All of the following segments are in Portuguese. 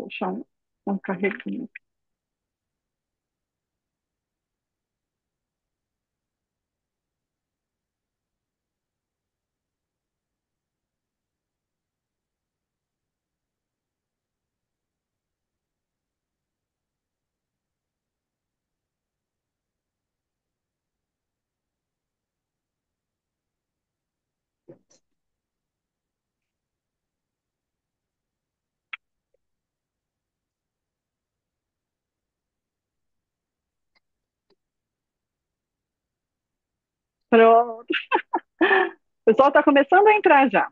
deixar um carregamento. Pronto. O pessoal está começando a entrar já.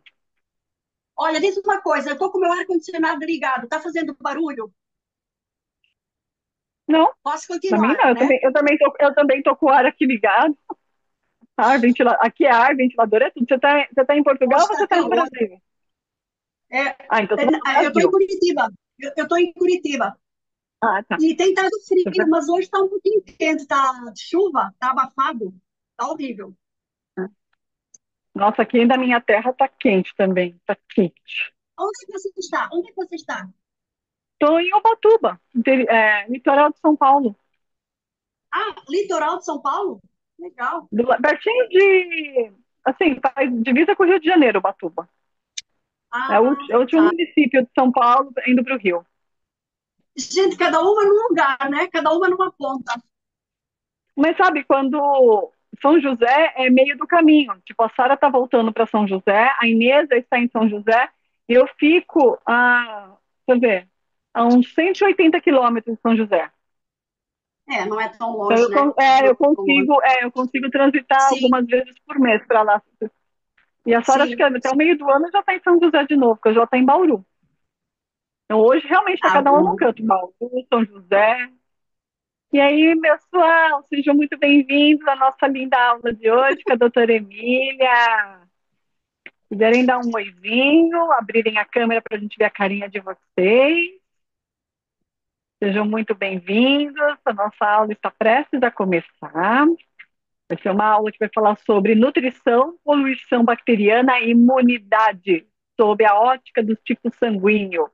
Olha, diz uma coisa, eu tô com meu ar-condicionado ligado, tá fazendo barulho? Não, Posso para mim continuar, não. né? Eu também tô com o ar aqui ligado. Aqui é ar, ventilador é tudo. Você tá em Portugal Hoje ou está você tá no calor. Brasil? É, Ah, então você tá no eu tô em Brasil. Curitiba. Eu tô em Curitiba. Ah, tá. E tem estado frio, mas hoje está um pouquinho quente, tá chuva, tá abafado, tá horrível. Nossa, aqui na minha terra tá quente também. Tá quente. Onde é que você está? Onde é que você está? Tô em Ubatuba, litoral de São Paulo. Ah, litoral de São Paulo? Legal. Pertinho de. Assim, faz divisa com o Rio de Janeiro, Ubatuba. É o Ah, último tá. município de São Paulo indo para o Rio. Gente, cada uma num lugar, né? Cada uma numa ponta. Mas sabe, quando São José é meio do caminho. Tipo, a Sara tá voltando para São José, a Inês está em São José, e eu fico deixa eu ver, a uns 180 quilômetros de São José. É, não é tão Então, longe, né? Não é tão longe. eu consigo transitar Sim, algumas vezes por mês para lá. E a Sara, acho que sim. até o meio do ano já está em São José de novo, porque eu já está em Bauru. Então, hoje realmente está Ah, cada um num bom. canto, Bauru, São José. E aí, pessoal, sejam muito bem-vindos à nossa linda aula de hoje com a doutora Emília. Se quiserem dar um oizinho, abrirem a câmera para a gente ver a carinha de vocês. Sejam muito bem-vindos. A nossa aula está prestes a começar. Vai ser uma aula que vai falar sobre nutrição, poluição bacteriana e imunidade, sob a ótica do tipo sanguíneo.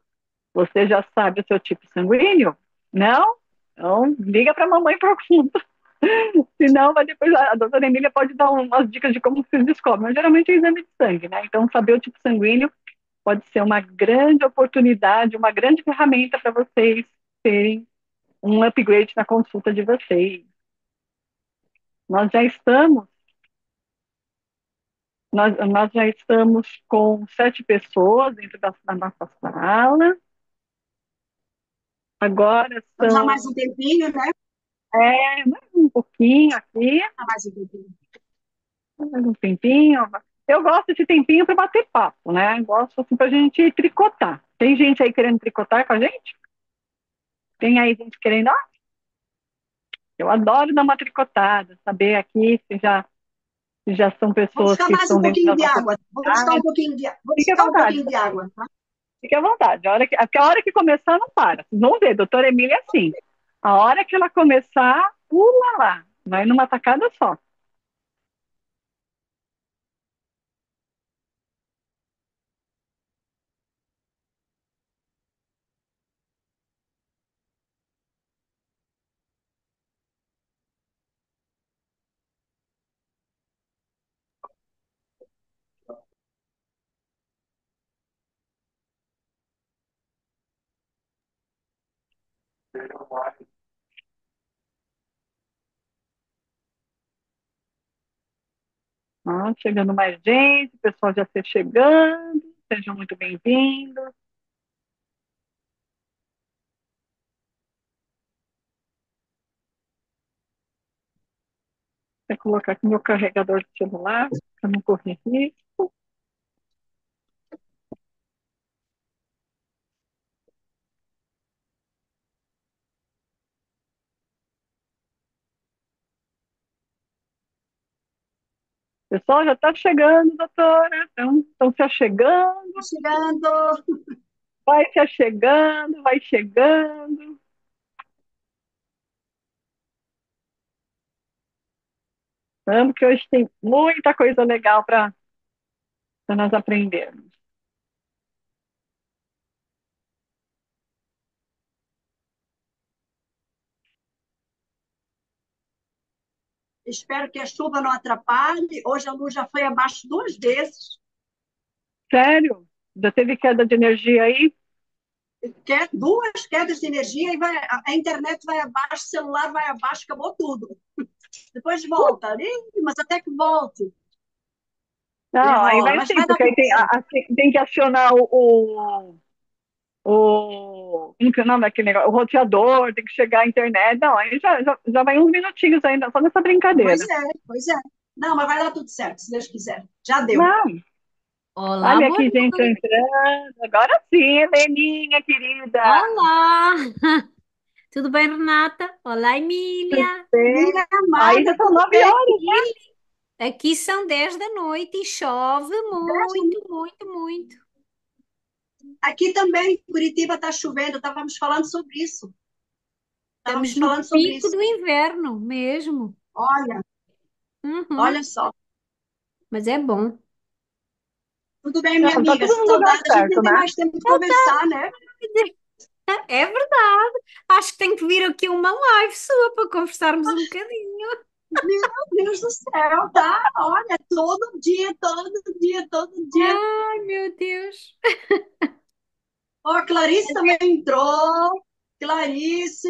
Você já sabe o seu tipo sanguíneo? Não? Então, liga para a mamãe e pergunta. Senão, vai depois a doutora Emília pode dar umas dicas de como se descobre. Mas geralmente é exame de sangue, né? Então, saber o tipo sanguíneo pode ser uma grande oportunidade, uma grande ferramenta para vocês terem um upgrade na consulta de vocês. Nós já estamos, nós já estamos com 7 pessoas dentro da nossa sala. Agora Já mais são um tempinho, né? mais um pouquinho aqui, Já mais um tempinho. mais um tempinho. Eu gosto desse tempinho para bater papo, né? Gosto assim para a gente tricotar. Tem gente aí querendo tricotar com a gente? Tem aí gente querendo? Ah, eu adoro dar uma tricotada, saber aqui se já são Vou pessoas buscar que mais um estão dentro da pouquinho de nossa água. Vou buscar um comunidade. pouquinho vou Fique à buscar um vontade, pouquinho de água, tá? fique à vontade. Porque a hora que começar, não para. Vocês vão ver, doutora Emília é assim. A hora que ela começar, pula lá. Vai numa tacada só. Ah, chegando mais gente, o pessoal já está chegando. Sejam muito bem-vindos. Vou colocar aqui meu carregador de celular, para não correr risco. O pessoal já está chegando, doutora. Estão se Tô achegando. chegando. Vai se achegando, vai chegando. Vamos que hoje tem muita coisa legal para nós aprendermos. Espero que a chuva não atrapalhe. Hoje a luz já foi abaixo duas vezes. Sério? Já teve queda de energia aí? Duas quedas de energia e a internet vai abaixo, o celular vai abaixo, acabou tudo. Depois volta. Ih, mas até que volte, Não, aí enrola. vai Mas sim, vai dar porque aí tudo certo. tem que acionar como que é o nome daquele negócio? O roteador, tem que chegar a internet. Não, aí já vai uns minutinhos ainda, só nessa Pois brincadeira. é, pois é. Não, mas vai dar tudo certo, se Deus quiser. Já deu. Não, Olá, olha boa aqui, gente, noite. entrando. Agora sim, Heleninha, querida. Olá. Tudo bem, Renata? Olá, Emília. Você... Minha Aí já amada, são tudo 9 horas. Aqui são 10 da noite e chove bem? muito, muito, muito. Aqui também, em Curitiba está chovendo. Estávamos falando sobre isso. Estamos Estávamos no falando sobre pico isso. do inverno mesmo. Olha, Uhum. olha só. Mas é bom. Tudo bem, Não, minha tá amiga? tudo no lugar Saudade. A gente nem certo, tem né? mais tempo de conversar, né? É verdade. Acho que tem que vir aqui uma live sua para conversarmos um bocadinho. Meu Deus do céu, tá? Olha, todo dia, todo dia, todo dia. Ai, meu Deus. Ó, a Clarice também entrou. Clarice.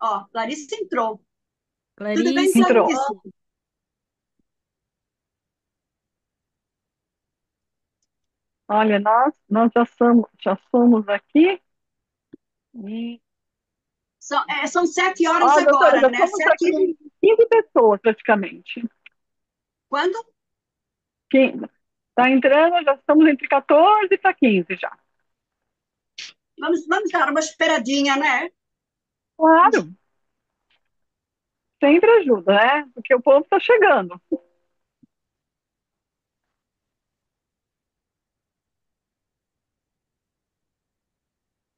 Ó, Clarice entrou. Tudo bem, Clarice. Entrou. Clarice? Olha, nós já somos aqui. E, São 7 horas ó, doutora, agora, já né? somos Sete aqui 15 pessoas praticamente. quando? Tá entrando, já estamos entre 14 para 15 já. Vamos dar uma esperadinha, né? Claro, sempre ajuda, né? Porque o povo está chegando.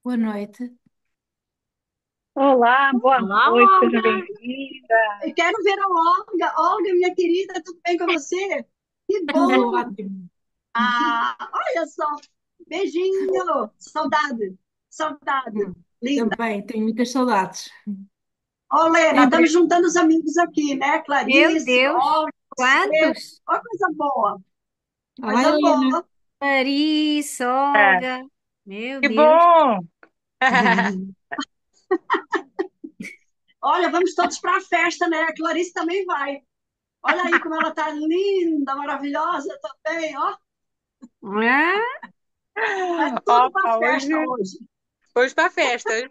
Boa noite. Olá, boa Olá, noite, seja Olga. bem-vinda. Eu quero ver a Olga. Olga, minha querida, tudo bem com você? Que Tudo bom! ótimo. Ah, olha só. Beijinho. Saudade. Saudade. Linda. Também, tenho muitas saudades. Ó, Lena, Em estamos breve. juntando os amigos aqui, né? Meu Clarice, Deus, Olga, você. quantos? Ó, coisa boa. Olá, Coisa Helena. boa. Larissa, É, Olga. Meu que Deus. bom! Olha, vamos todos para a festa, né? A Clarice também vai. Olha aí como ela tá linda, maravilhosa também, ó. Ah, Vai tudo para a Opa, festa hoje, hoje. hoje pra festa, hoje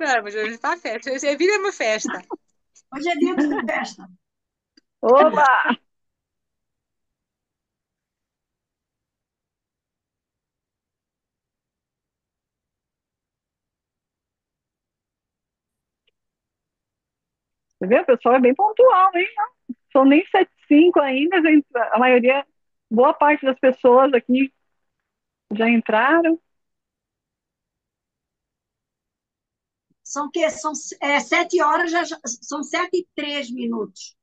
pra festa. Hoje a vida é uma festa. Hoje é dia de festa. Oba! Você vê, o pessoal é bem pontual, hein? São nem 7h05 ainda, gente. A maioria, boa parte das pessoas aqui já entraram. São o quê? São 7 horas, são 7 e 3 minutos.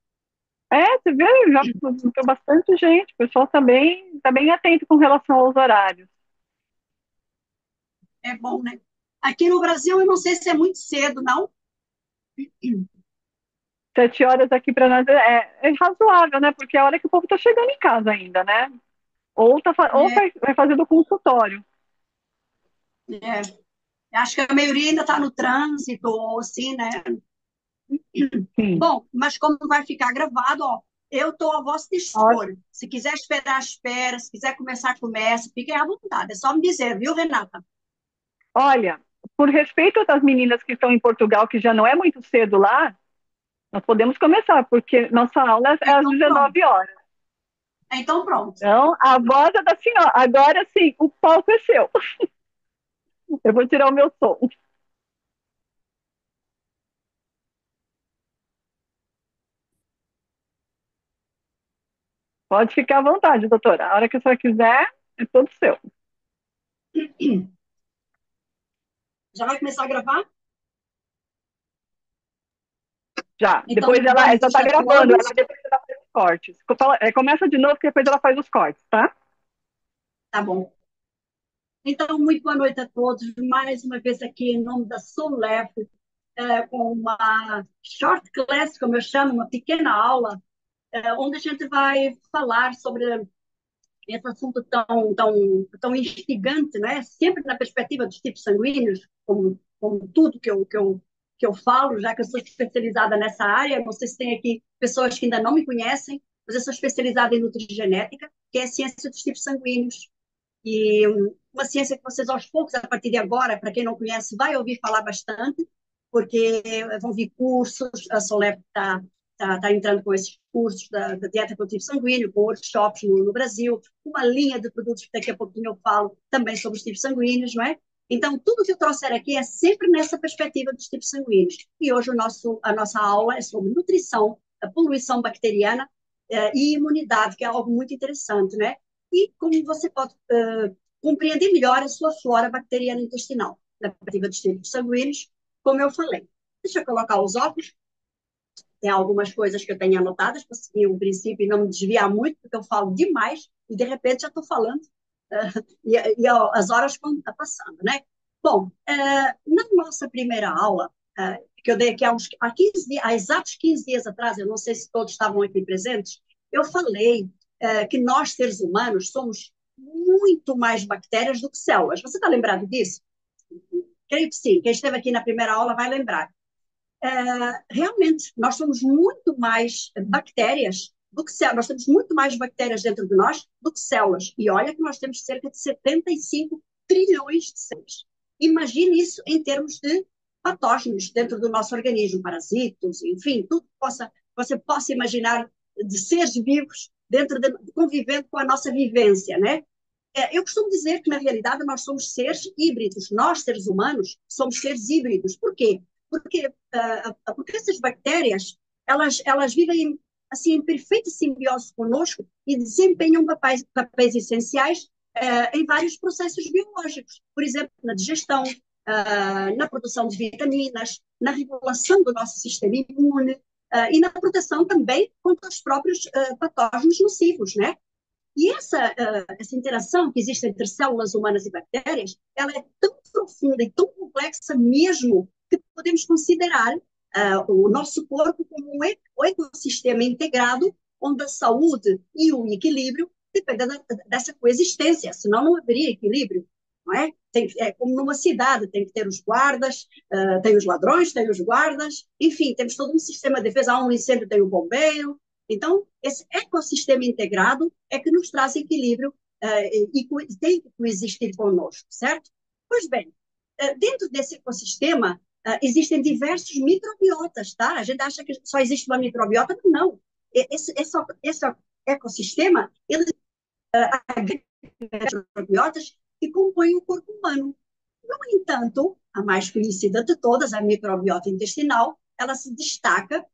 Você vê, já tem bastante gente. O pessoal tá bem atento com relação aos horários. É bom, né? Aqui no Brasil, eu não sei se é muito cedo, não. 7 horas aqui para nós é razoável, né? Porque é a hora que o povo tá chegando em casa ainda, né? Ou É, vai fazer do consultório. é. Acho que a maioria ainda está no trânsito, ou assim, né? Sim. Bom, mas como vai ficar gravado, ó, eu estou a vosso Olha, dispor. Se quiser esperar, espera. Se quiser começar, começa. Fiquem à vontade. É só me dizer, viu, Renata? olha, por respeito das meninas que estão em Portugal, que já não é muito cedo lá, nós podemos começar, porque nossa aula é às Então, pronto. 19 horas. Então, pronto. Então, a voz é da senhora. Agora sim, o palco é seu. Eu vou tirar o meu som. Pode ficar à vontade, doutora. A hora que a senhora quiser, é todo seu. Já vai começar a gravar? Já. Então, Depois muito boa ela já noite está a gravando, todos. ela depois ela faz os cortes. Começa de novo, que depois ela faz os cortes, tá? Tá bom. Então, muito boa noite a todos. Mais uma vez aqui em nome da Sulef, com uma short class, como eu chamo, uma pequena aula onde a gente vai falar sobre esse assunto tão instigante, né? Sempre na perspectiva dos tipos sanguíneos, como tudo que eu falo, já que eu sou especializada nessa área. Não sei se tem aqui pessoas que ainda não me conhecem, mas eu sou especializada em nutrigenética, que é a ciência dos tipos sanguíneos. E uma ciência que vocês, aos poucos, a partir de agora, para quem não conhece, vai ouvir falar bastante, porque vão vir cursos, a Solep está entrando com esses cursos da dieta com tipo sanguíneo, com workshops no Brasil, uma linha de produtos que daqui a pouquinho eu falo também sobre os tipos sanguíneos, não é? Então, tudo que eu trouxer aqui é sempre nessa perspectiva dos tipos sanguíneos. E hoje a nossa aula é sobre nutrição, a poluição bacteriana e imunidade, que é algo muito interessante, né? E como você pode compreender melhor a sua flora bacteriana intestinal, na perspectiva dos tipos sanguíneos, como eu falei. Deixa eu colocar os óculos. Tem algumas coisas que eu tenho anotadas para seguir um princípio e não me desviar muito, porque eu falo demais e de repente já estou falando e as horas estão passando, né? Bom, na nossa primeira aula, que eu dei aqui há 15 dias, há exatos 15 dias atrás, eu não sei se todos estavam aqui presentes, eu falei que nós, seres humanos, somos muito mais bactérias do que células. Você está lembrado disso? Creio que sim. Quem esteve aqui na primeira aula vai lembrar. Realmente, nós somos muito mais bactérias do que células. Nós temos muito mais bactérias dentro de nós do que células. E olha que nós temos cerca de 75 trilhões de células. Imagine isso em termos de patógenos dentro do nosso organismo, parasitos, enfim, tudo que você possa imaginar de seres vivos convivendo com a nossa vivência, né? Eu costumo dizer que, na realidade, nós somos seres híbridos. Nós, seres humanos, somos seres híbridos. Por quê? Porque essas bactérias, elas vivem assim, em perfeita simbiose conosco e desempenham papéis essenciais em vários processos biológicos. Por exemplo, na digestão, na produção de vitaminas, na regulação do nosso sistema imune e na proteção também contra os próprios patógenos nocivos, né? E essa interação que existe entre células humanas e bactérias, ela é tão profunda e tão complexa mesmo que podemos considerar o nosso corpo como um ecossistema integrado, onde a saúde e o equilíbrio dependem dessa coexistência, senão não haveria equilíbrio, não é? É como numa cidade, tem que ter os guardas, tem os ladrões, tem os guardas, enfim, temos todo um sistema de defesa, há um incêndio, tem o bombeiro. Então, esse ecossistema integrado é que nos traz equilíbrio e tem que coexistir conosco, certo? Pois bem, dentro desse ecossistema existem diversos microbiotas, tá? A gente acha que só existe uma microbiota, não. Esse ecossistema, ele agrega microbiotas que compõem o corpo humano. No entanto, a mais conhecida de todas, a microbiota intestinal, ela se destaca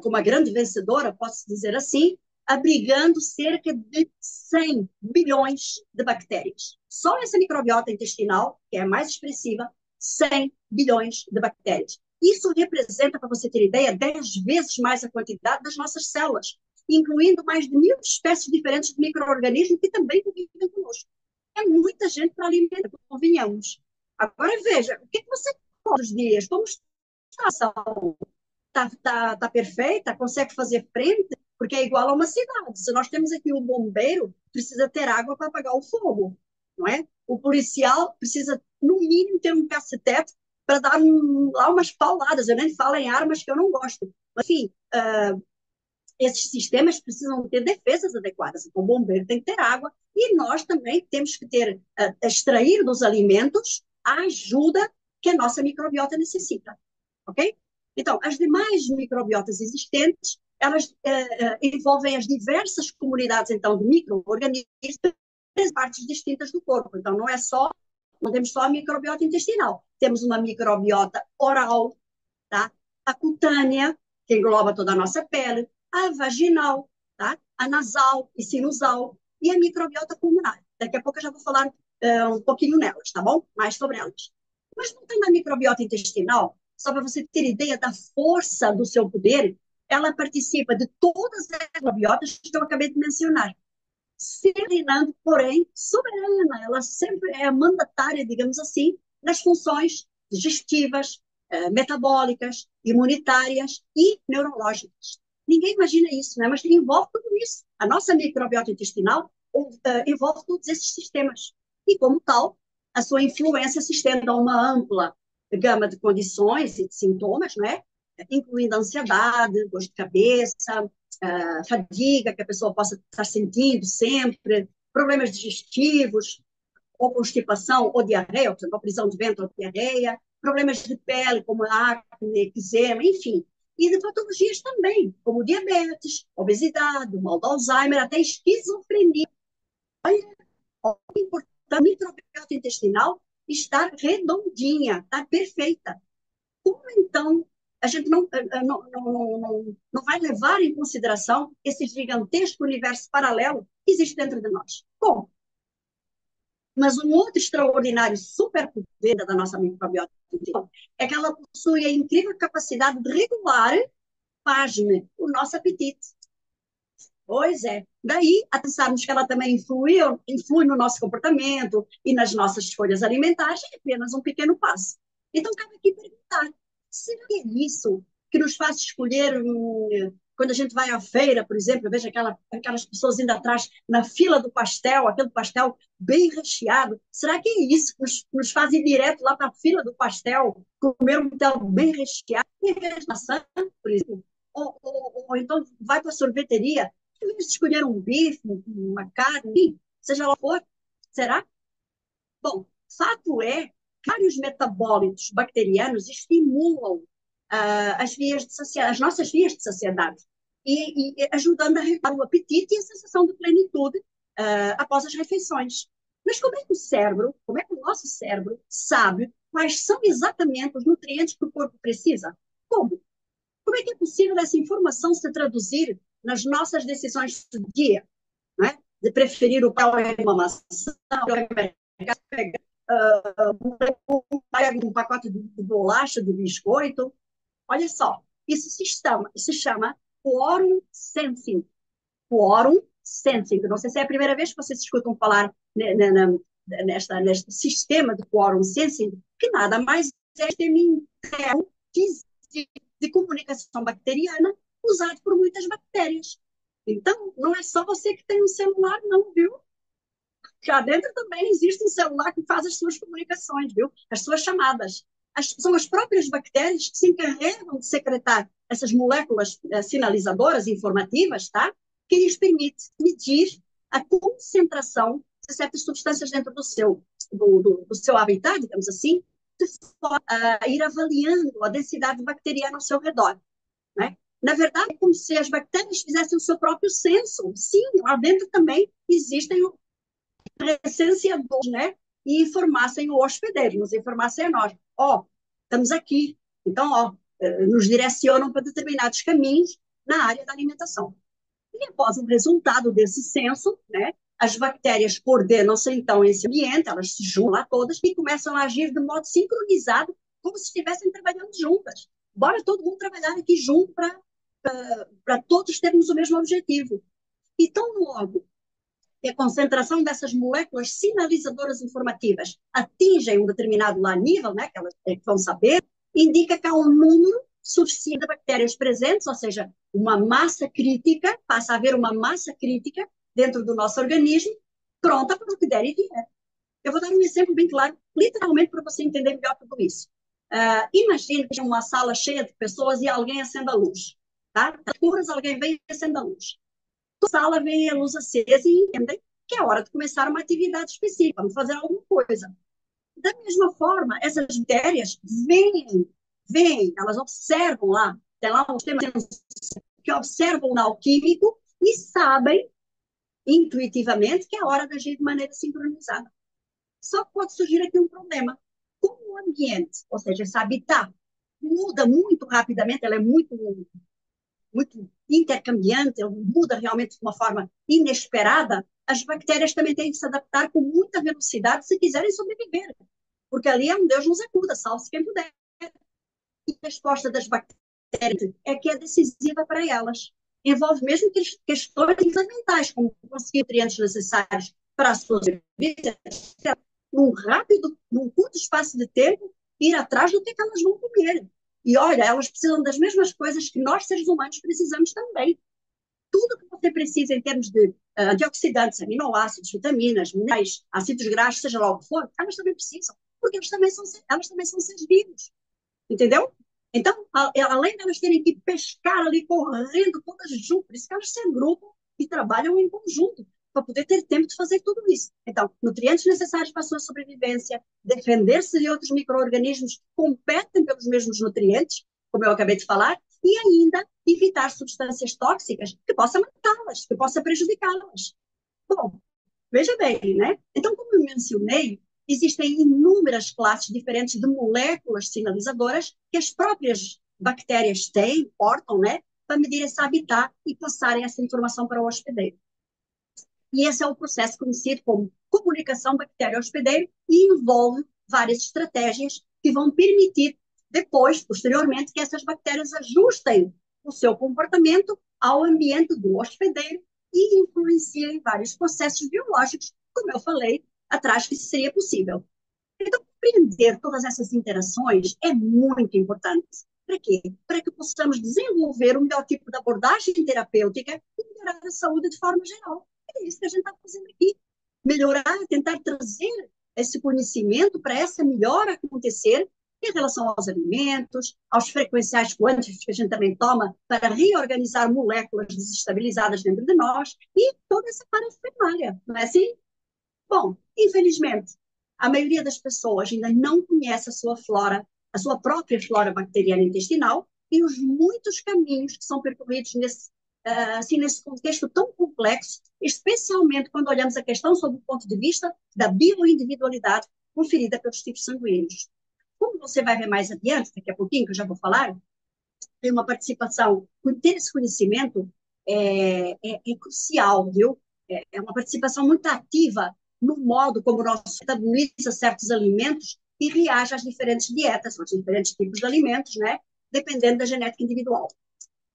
como a grande vencedora, posso dizer assim, abrigando cerca de 100 bilhões de bactérias. Só essa microbiota intestinal, que é a mais expressiva, 100 bilhões de bactérias. Isso representa, para você ter ideia, 10 vezes mais a quantidade das nossas células, incluindo mais de 1.000 espécies diferentes de micro-organismos que também convivem conosco. É muita gente para alimentar, convenhamos. Agora veja, o que você todos os dias? Como está a saúde? Está perfeita? Consegue fazer frente? Porque é igual a uma cidade. Se nós temos aqui um bombeiro, precisa ter água para apagar o fogo, não é? O policial precisa, no mínimo, ter um cacetete para dar lá umas pauladas. Eu nem falo em armas que eu não gosto. Mas, enfim, esses sistemas precisam ter defesas adequadas. Então, o bombeiro tem que ter água e nós também temos que ter, extrair dos alimentos a ajuda que a nossa microbiota necessita, ok? Então, as demais microbiotas existentes, elas envolvem as diversas comunidades, então, de micro-organismos em partes distintas do corpo. Então, não temos só a microbiota intestinal, temos uma microbiota oral, tá? A cutânea, que engloba toda a nossa pele, a vaginal, tá? A nasal e sinusal, e a microbiota pulmonar. Daqui a pouco eu já vou falar um pouquinho nelas, tá bom? Mais sobre elas. Mas não tem na microbiota intestinal, só para você ter ideia da força do seu poder, ela participa de todas as microbiotas que eu acabei de mencionar. Se reinando, porém, soberana. Ela sempre é mandatária, digamos assim, nas funções digestivas, metabólicas, imunitárias e neurológicas. Ninguém imagina isso, né? Mas envolve tudo isso. A nossa microbiota intestinal envolve todos esses sistemas. E, como tal, a sua influência se estende a uma ampla gama de condições e de sintomas, né? Incluindo ansiedade, dor de cabeça, fadiga que a pessoa possa estar sentindo sempre, problemas digestivos, ou constipação, ou diarreia, ou seja, prisão de ventre ou diarreia, problemas de pele, como acne, eczema, enfim. E de patologias também, como diabetes, obesidade, mal do Alzheimer, até esquizofrenia. Olha, é importante, a microbiota intestinal estar redondinha, está perfeita. Como então a gente não vai levar em consideração esse gigantesco universo paralelo que existe dentro de nós? Como? Mas um outro extraordinário superpoder da nossa microbiota é que ela possui a incrível capacidade de regular, pasme, o nosso apetite. Pois é. Daí, a pensarmos que ela também influi no nosso comportamento e nas nossas escolhas alimentares, é apenas um pequeno passo. Então, cabe aqui perguntar, será que é isso que nos faz escolher, quando a gente vai à feira, por exemplo, eu vejo aquelas pessoas indo atrás na fila do pastel, aquele pastel bem recheado, será que é isso que nos faz ir direto lá para a fila do pastel, comer um pastel bem recheado, em vez de maçã, por exemplo? Ou então vai para a sorveteria, em vez de escolher um bife, uma carne, seja lá for, será? Bom, fato é que vários metabólitos bacterianos estimulam as nossas vias de saciedade e ajudando a regular o apetite e a sensação de plenitude após as refeições. Mas como é que como é que o nosso cérebro sabe quais são exatamente os nutrientes que o corpo precisa? Como? Como é que é possível essa informação se traduzir nas nossas decisões do dia? Não é? De preferir o pão em uma maçã, um pacote de bolacha, de biscoito. Olha só, isso se chama quorum sensing. Quorum sensing. Não sei se é a primeira vez que vocês escutam falar neste sistema de quorum sensing, que nada mais é este interno de comunicação bacteriana usado por muitas bactérias. Então, não é só você que tem um celular, não, viu? Já dentro também existe um celular que faz as suas comunicações, viu? As suas chamadas. São as próprias bactérias que se encarregam de secretar essas moléculas sinalizadoras informativas, tá? Que lhes permite medir a concentração de certas substâncias dentro do seu habitat, digamos assim, de forma a ir avaliando a densidade bacteriana ao seu redor. Né? Na verdade, é como se as bactérias fizessem o seu próprio censo. Sim, lá dentro também existem recenseadores, né? E informassem o hospedeiro, nos informassem a nós. Estamos aqui. Então, nos direcionam para determinados caminhos na área da alimentação. E após o resultado desse censo, né? As bactérias coordenam-se então esse ambiente, elas se juntam lá todas e começam a agir de modo sincronizado, como se estivessem trabalhando juntas. Bora todo mundo trabalhar aqui junto para todos termos o mesmo objetivo. E tão logo que a concentração dessas moléculas sinalizadoras informativas atingem um determinado nível, né, que elas vão saber, indica que há um número suficiente de bactérias presentes, ou seja, uma massa crítica, passa a haver uma massa crítica dentro do nosso organismo, pronta para o que der e vier. Eu vou dar um exemplo bem claro, literalmente para você entender melhor tudo isso. Imagine que uma sala cheia de pessoas e alguém acenda a luz. Tá? Alguém vem e acende a luz. A sala vem a luz acesa e entendem que é hora de começar uma atividade específica, vamos fazer alguma coisa. Da mesma forma, essas bactérias vêm, elas observam lá, tem lá um sistema que observam o alquímico e sabem intuitivamente que é hora de agir de maneira sincronizada. Só que pode surgir aqui um problema. Como o ambiente, ou seja, esse habitat, muda muito rapidamente, ela é muito intercambiante, ele muda realmente de uma forma inesperada, as bactérias também têm que se adaptar com muita velocidade se quiserem sobreviver. Porque ali é um Deus nos acuda, salve-se quem puder. E a resposta das bactérias é que é decisiva para elas. Envolve mesmo questões fundamentais, como conseguir nutrientes necessários para a sua sobrevivência, num curto espaço de tempo, ir atrás do que elas vão comer. E olha, elas precisam das mesmas coisas que nós, seres humanos, precisamos também. Tudo que você precisa em termos de antioxidantes, aminoácidos, vitaminas, minerais, ácidos graxos, seja lá o que for, elas também precisam, porque elas também são seres vivos, entendeu? Então, além de elas terem que pescar ali, correndo todas juntas, por isso que elas são grupo e trabalham em conjunto, para poder ter tempo de fazer tudo isso. Então, nutrientes necessários para a sua sobrevivência, defender-se de outros micro-organismos que competem pelos mesmos nutrientes, como eu acabei de falar, e ainda evitar substâncias tóxicas que possam matá-las, que possam prejudicá-las. Bom, veja bem, né? Então, como eu mencionei, existem inúmeras classes diferentes de moléculas sinalizadoras que as próprias bactérias têm, portam, né? Para medir esse habitat e passarem essa informação para o hospedeiro. E esse é o processo conhecido como comunicação bactéria-hospedeiro e envolve várias estratégias que vão permitir depois, posteriormente, que essas bactérias ajustem o seu comportamento ao ambiente do hospedeiro e influenciem vários processos biológicos, como eu falei atrás que isso seria possível. Então, compreender todas essas interações é muito importante. Para quê? Para que possamos desenvolver o melhor tipo de abordagem terapêutica e melhorar a saúde de forma geral. É isso que a gente está fazendo aqui. Melhorar, tentar trazer esse conhecimento para essa melhora acontecer em relação aos alimentos, aos frequenciais quânticos que a gente também toma para reorganizar moléculas desestabilizadas dentro de nós e toda essa parafernália, não é assim? Bom, infelizmente, a maioria das pessoas ainda não conhece a sua flora, a sua própria flora bacteriana intestinal e os muitos caminhos que são percorridos nesse contexto tão complexo, especialmente quando olhamos a questão sob o ponto de vista da bioindividualidade conferida pelos tipos sanguíneos. Como você vai ver mais adiante, daqui a pouquinho, que eu já vou falar, tem uma participação, ter esse conhecimento é crucial, viu? É uma participação muito ativa no modo como o nosso metaboliza certos alimentos e reage às diferentes dietas, aos diferentes tipos de alimentos, né? Dependendo da genética individual.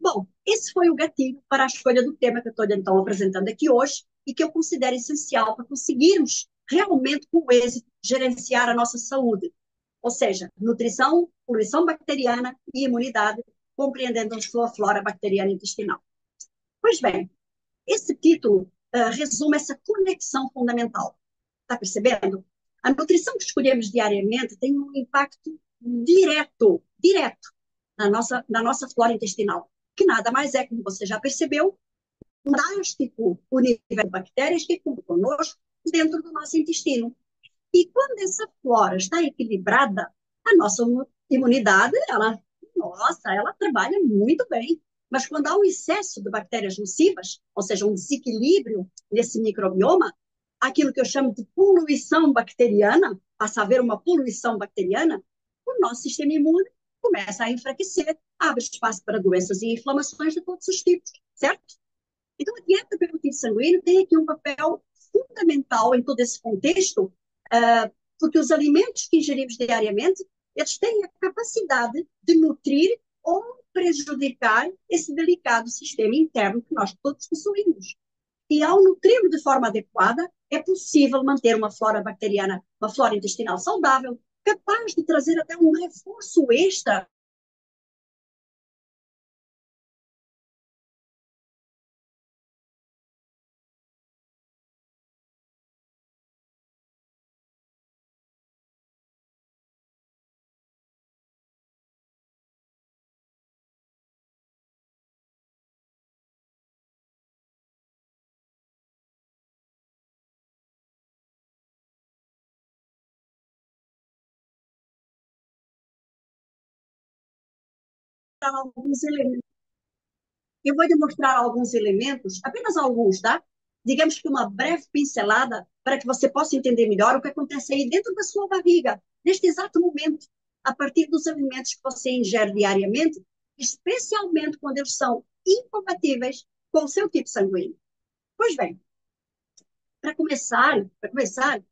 Bom, esse foi o gatilho para a escolha do tema que eu estou, então, apresentando aqui hoje e que eu considero essencial para conseguirmos realmente, com êxito, gerenciar a nossa saúde. Ou seja, nutrição, poluição bacteriana e imunidade, compreendendo a sua flora bacteriana intestinal. Pois bem, esse título resume essa conexão fundamental. Está percebendo? A nutrição que escolhemos diariamente tem um impacto direto na nossa flora intestinal, que nada mais é, como você já percebeu, fantástico o nível de bactérias que cumpre conosco dentro do nosso intestino. E quando essa flora está equilibrada, a nossa imunidade, ela trabalha muito bem. Mas quando há um excesso de bactérias nocivas, ou seja, um desequilíbrio nesse microbioma, aquilo que eu chamo de poluição bacteriana, passa a haver uma poluição bacteriana, o nosso sistema imune começa a enfraquecer, abre espaço para doenças e inflamações de todos os tipos, certo? Então, a dieta pelo tipo sanguíneo tem aqui um papel fundamental em todo esse contexto, porque os alimentos que ingerimos diariamente, eles têm a capacidade de nutrir ou prejudicar esse delicado sistema interno que nós todos possuímos. E ao nutri-lo de forma adequada, é possível manter uma flora bacteriana, uma flora intestinal saudável, capaz de trazer até um reforço extra para alguns elementos. Eu vou demonstrar alguns elementos, apenas alguns, tá? Digamos que uma breve pincelada para que você possa entender melhor o que acontece aí dentro da sua barriga, neste exato momento, a partir dos alimentos que você ingere diariamente, especialmente quando eles são incompatíveis com o seu tipo sanguíneo. Pois bem, para começar,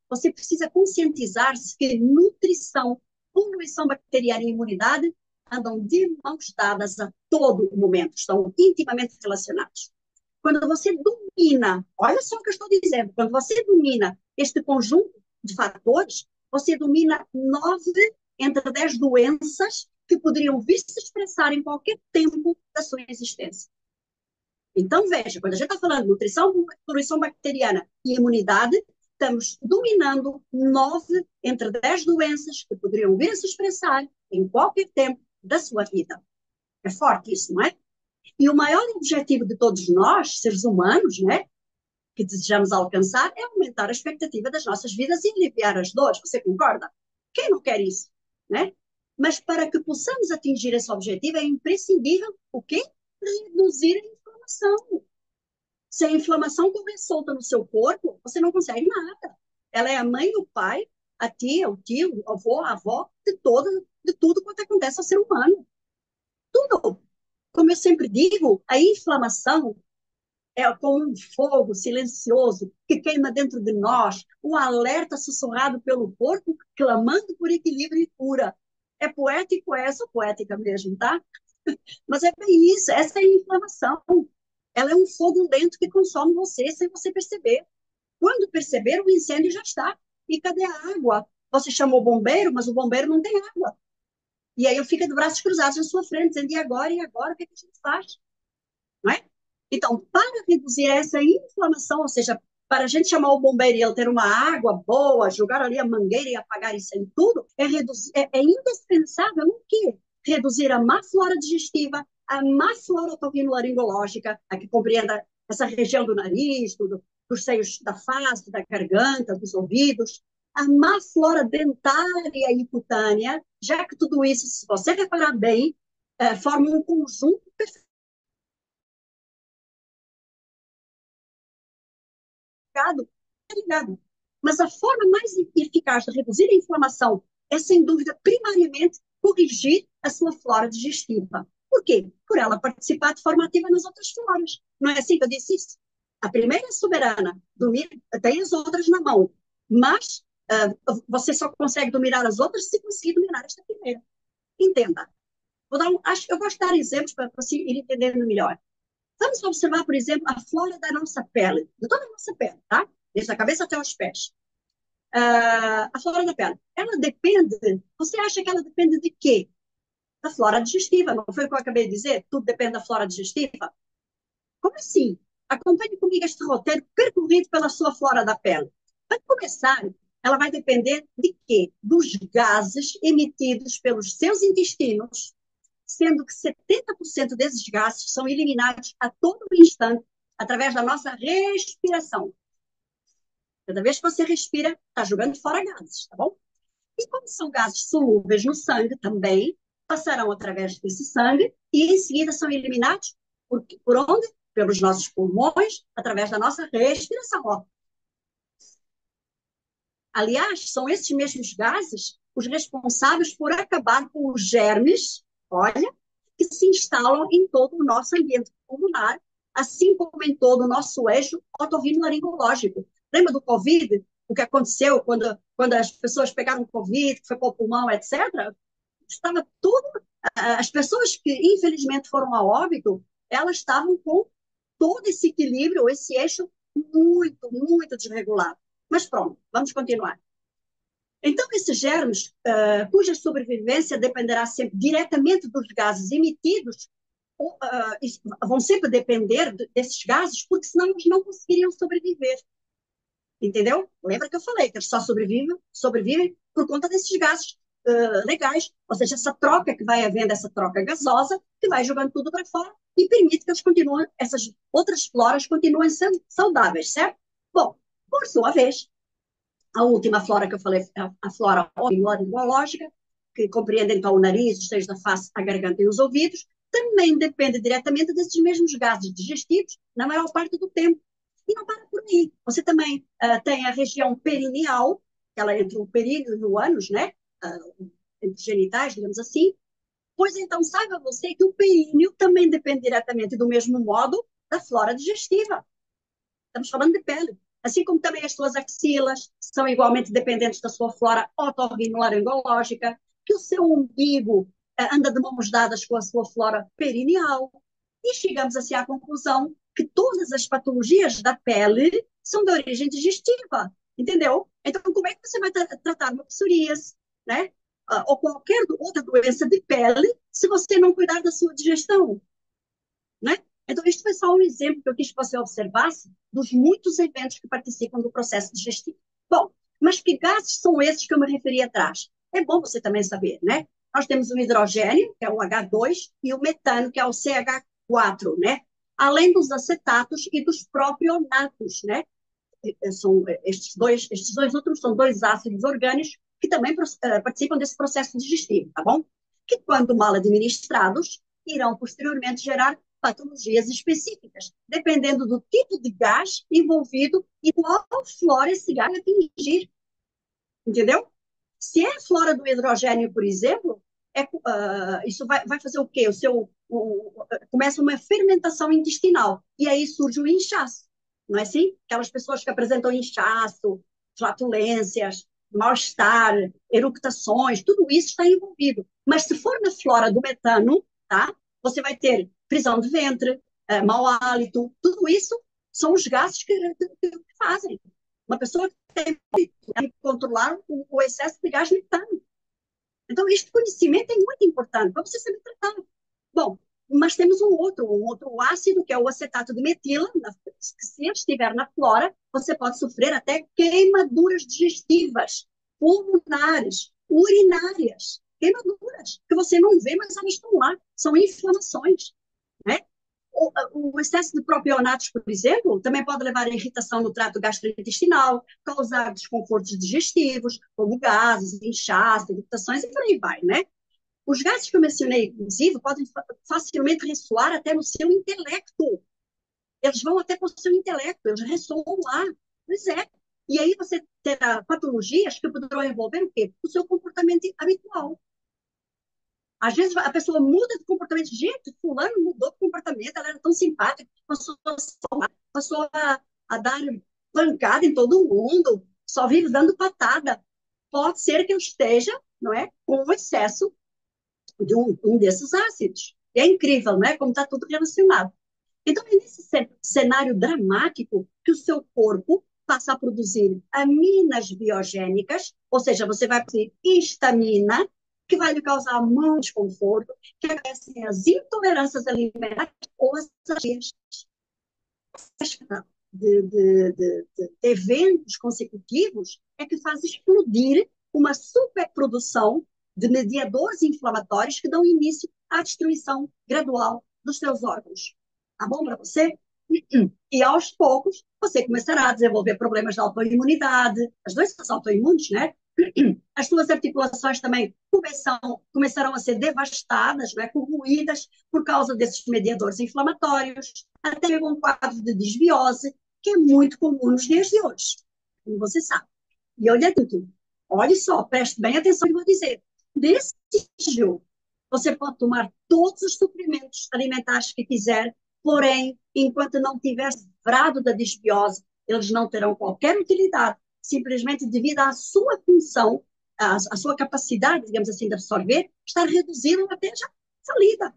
você precisa conscientizar-se que nutrição, poluição bacteriana e imunidade andam de mãos dadas a todo momento, estão intimamente relacionados. Quando você domina, olha só o que eu estou dizendo, quando você domina este conjunto de fatores, você domina 9 entre 10 doenças que poderiam vir se expressar em qualquer tempo da sua existência. Então, veja, quando a gente está falando de nutrição, poluição bacteriana e imunidade, estamos dominando 9 entre 10 doenças que poderiam vir a se expressar em qualquer tempo da sua vida. É forte isso, não é? E o maior objetivo de todos nós, seres humanos, né, que desejamos alcançar, é aumentar a expectativa das nossas vidas e aliviar as dores. Você concorda? Quem não quer isso, né? Mas para que possamos atingir esse objetivo, é imprescindível o quê? Reduzir a inflamação. Se a inflamação correr solta no seu corpo, você não consegue nada. Ela é a mãe, o pai, a tia, o tio, o avô, a avó, de tudo quanto acontece ao ser humano. Tudo. Como eu sempre digo, a inflamação é como um fogo silencioso que queima dentro de nós, um alerta sussurrado pelo corpo, clamando por equilíbrio e cura. É poético, é essa poética mesmo, tá? Mas é bem isso, essa é a inflamação. Ela é um fogo lento que consome você sem você perceber. Quando perceber, o incêndio já está. E cadê a água? Você chamou o bombeiro, mas o bombeiro não tem água. E aí eu fico de braços cruzados na sua frente, dizendo, e agora, o que a gente faz? Não é? Então, para reduzir essa inflamação, ou seja, para a gente chamar o bombeiro e ele ter uma água boa, jogar ali a mangueira e apagar isso em tudo, é indispensável o quê? Reduzir a má flora digestiva, a má flora otorrinolaringológica, a que compreenda essa região do nariz, dos seios da face, da garganta, dos ouvidos, a má flora dentária e cutânea, já que tudo isso, se você reparar bem, forma um conjunto perfeito. Ligado. Mas a forma mais eficaz de reduzir a inflamação é, sem dúvida, primariamente, corrigir a sua flora digestiva. Por quê? Por ela participar de forma ativa nas outras floras. Não é assim que eu disse isso? A primeira é soberana, tem as outras na mão, mas você só consegue dominar as outras se conseguir dominar esta primeira. Entenda. Eu gosto de dar exemplos para você ir entendendo melhor. Vamos observar, por exemplo, a flora da nossa pele, de toda a nossa pele, tá? Desde a cabeça até os pés. A flora da pele, ela depende, você acha que ela depende de quê? Da flora digestiva, não foi o que eu acabei de dizer? Tudo depende da flora digestiva? Como assim? Acompanhe comigo este roteiro percorrido pela sua flora da pele. Para começar, ela vai depender de quê? Dos gases emitidos pelos seus intestinos, sendo que 70% desses gases são eliminados a todo instante através da nossa respiração. Cada vez que você respira, está jogando fora gases, tá bom? E como são gases solúveis no sangue também, passarão através desse sangue e em seguida são eliminados por onde? Pelos nossos pulmões, através da nossa respiração. Ó. Aliás, são esses mesmos gases os responsáveis por acabar com os germes, olha, que se instalam em todo o nosso ambiente pulmonar, assim como em todo o nosso eixo otorrinolaringológico. Lembra do Covid? O que aconteceu quando as pessoas pegaram Covid, que foi para o pulmão, etc.? Estava tudo... As pessoas que, infelizmente, foram a óbito, elas estavam com todo esse equilíbrio, esse eixo muito, muito desregulado. Mas pronto, vamos continuar. Então, esses germes, cuja sobrevivência dependerá sempre diretamente dos gases emitidos, vão sempre depender desses gases, porque senão eles não conseguiriam sobreviver. Entendeu? Lembra que eu falei que eles só sobrevivem por conta desses gases legais, ou seja, essa troca que vai havendo, essa troca gasosa, que vai jogando tudo para fora e permite que essas outras floras continuem sendo saudáveis, certo? Bom, por sua vez, a última flora que eu falei, a flora otorrinolaringológica, que compreende então o nariz, os seios da face, a garganta e os ouvidos, também depende diretamente desses mesmos gases digestivos na maior parte do tempo. E não para por aí. Você também tem a região perineal, ela é entre o períneo e o ânus, né? Entre os genitais, digamos assim. Pois então, saiba você que o períneo também depende diretamente do mesmo modo da flora digestiva. Estamos falando de pele. Assim como também as suas axilas são igualmente dependentes da sua flora otorrinolaringológica, que o seu umbigo anda de mãos dadas com a sua flora perineal. E chegamos assim à conclusão que todas as patologias da pele são de origem digestiva, entendeu? Então, como é que você vai tratar uma psoríase, né? ou qualquer outra doença de pele se você não cuidar da sua digestão, né? Então, isto foi só um exemplo que eu quis que você observasse dos muitos eventos que participam do processo digestivo. Bom, mas que gases são esses que eu me referi atrás? É bom você também saber, né? Nós temos o hidrogênio, que é o H2, e o metano, que é o CH4, né? Além dos acetatos e dos propionatos, né? São estes dois outros são dois ácidos orgânicos que também participam desse processo digestivo, tá bom? Que, quando mal administrados, irão posteriormente gerar patologias específicas, dependendo do tipo de gás envolvido e qual flora esse gás atingir, entendeu? Se é a flora do hidrogênio, por exemplo, isso vai fazer o quê? Começa uma fermentação intestinal, e aí surge o inchaço, não é assim? Aquelas pessoas que apresentam inchaço, flatulências, mal-estar, eructações, tudo isso está envolvido. Mas se for na flora do metano, tá? Você vai ter prisão de ventre, mau hálito, tudo isso são os gases que fazem. Uma pessoa que tem que controlar o excesso de gás metano. Então, este conhecimento é muito importante para você saber tratar. Bom, mas temos um outro ácido, que é o acetato de metila, que se ele estiver na flora, você pode sofrer até queimaduras digestivas, pulmonares, urinárias, queimaduras, que você não vê, mas elas estão lá, são inflamações, né? O excesso de propionatos, por exemplo, também pode levar a irritação no trato gastrointestinal, causar desconfortos digestivos, como gases, inchaço, irritações e por aí vai, né? Os gases que eu mencionei, inclusive, podem facilmente ressoar até no seu intelecto. Eles vão até para o seu intelecto, eles ressoam lá. Pois é. E aí você terá patologias que poderão envolver o quê? O seu comportamento habitual. Às vezes a pessoa muda de comportamento. Gente, fulano mudou de comportamento, ela era tão simpática, passou a dar pancada em todo mundo, só vive dando patada. Pode ser que eu esteja, não é, com o excesso de um desses ácidos. É incrível, não é? Como está tudo relacionado. Então, é nesse cenário dramático que o seu corpo passa a produzir aminas biogênicas, ou seja, você vai produzir histamina, que vai lhe causar muito desconforto, que acontecem as intolerâncias alimentares ou as alergias. De eventos consecutivos é que faz explodir uma superprodução de mediadores inflamatórios que dão início à destruição gradual dos seus órgãos. Tá bom para você? E aos poucos, você começará a desenvolver problemas de autoimunidade, as doenças autoimunes, né? As suas articulações também começarão a ser devastadas, né? Corroídas por causa desses mediadores inflamatórios, até mesmo um quadro de desbiose, que é muito comum nos dias de hoje, como você sabe. E olha tudo, olha só, preste bem atenção no que eu vou dizer. Nesse estágio, você pode tomar todos os suprimentos alimentares que quiser, porém, enquanto não tiver livrado da desbiose, eles não terão qualquer utilidade, simplesmente devido à sua função, à sua capacidade, digamos assim, de absorver, estar reduzida até já falida.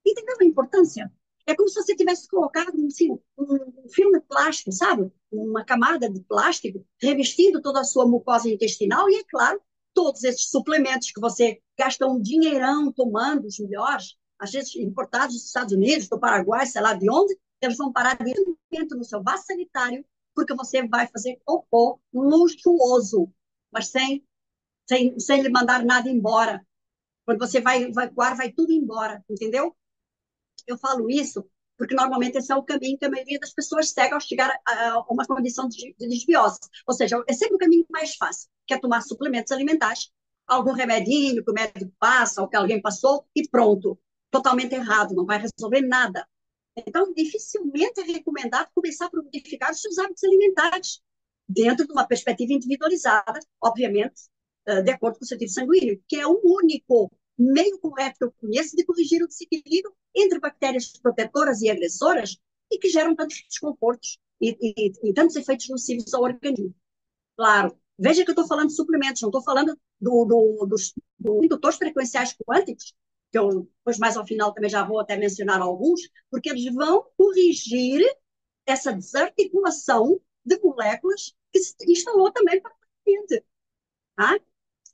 Entendeu a importância? É como se você tivesse colocado assim, um filme plástico, sabe? Uma camada de plástico, revestindo toda a sua mucosa intestinal, e, é claro, todos esses suplementos que você gasta um dinheirão tomando, os melhores, às vezes importados dos Estados Unidos, do Paraguai, sei lá de onde, eles vão parar dentro no seu vaso sanitário, porque você vai fazer cocô luxuoso, mas sem lhe mandar nada embora. Quando você vai evacuar, vai tudo embora, entendeu? Eu falo isso porque normalmente esse é o caminho que a maioria das pessoas segue ao chegar a uma condição de desbiose. Ou seja, é sempre o caminho mais fácil, que é tomar suplementos alimentares, algum remedinho que o médico passa, ou que alguém passou, e pronto. Totalmente errado, não vai resolver nada. Então, dificilmente é recomendado começar por modificar os seus hábitos alimentares, dentro de uma perspectiva individualizada, obviamente, de acordo com o seu tipo sanguíneo, que é o único meio correto que eu conheço de corrigir o desequilíbrio entre bactérias protetoras e agressoras e que geram tantos desconfortos e tantos efeitos nocivos ao organismo. Claro, veja que eu estou falando de suplementos, não estou falando dos indutores frequenciais quânticos, que eu, depois mais ao final também já vou até mencionar alguns, porque eles vão corrigir essa desarticulação de moléculas que se instalou também para o paciente. Tá?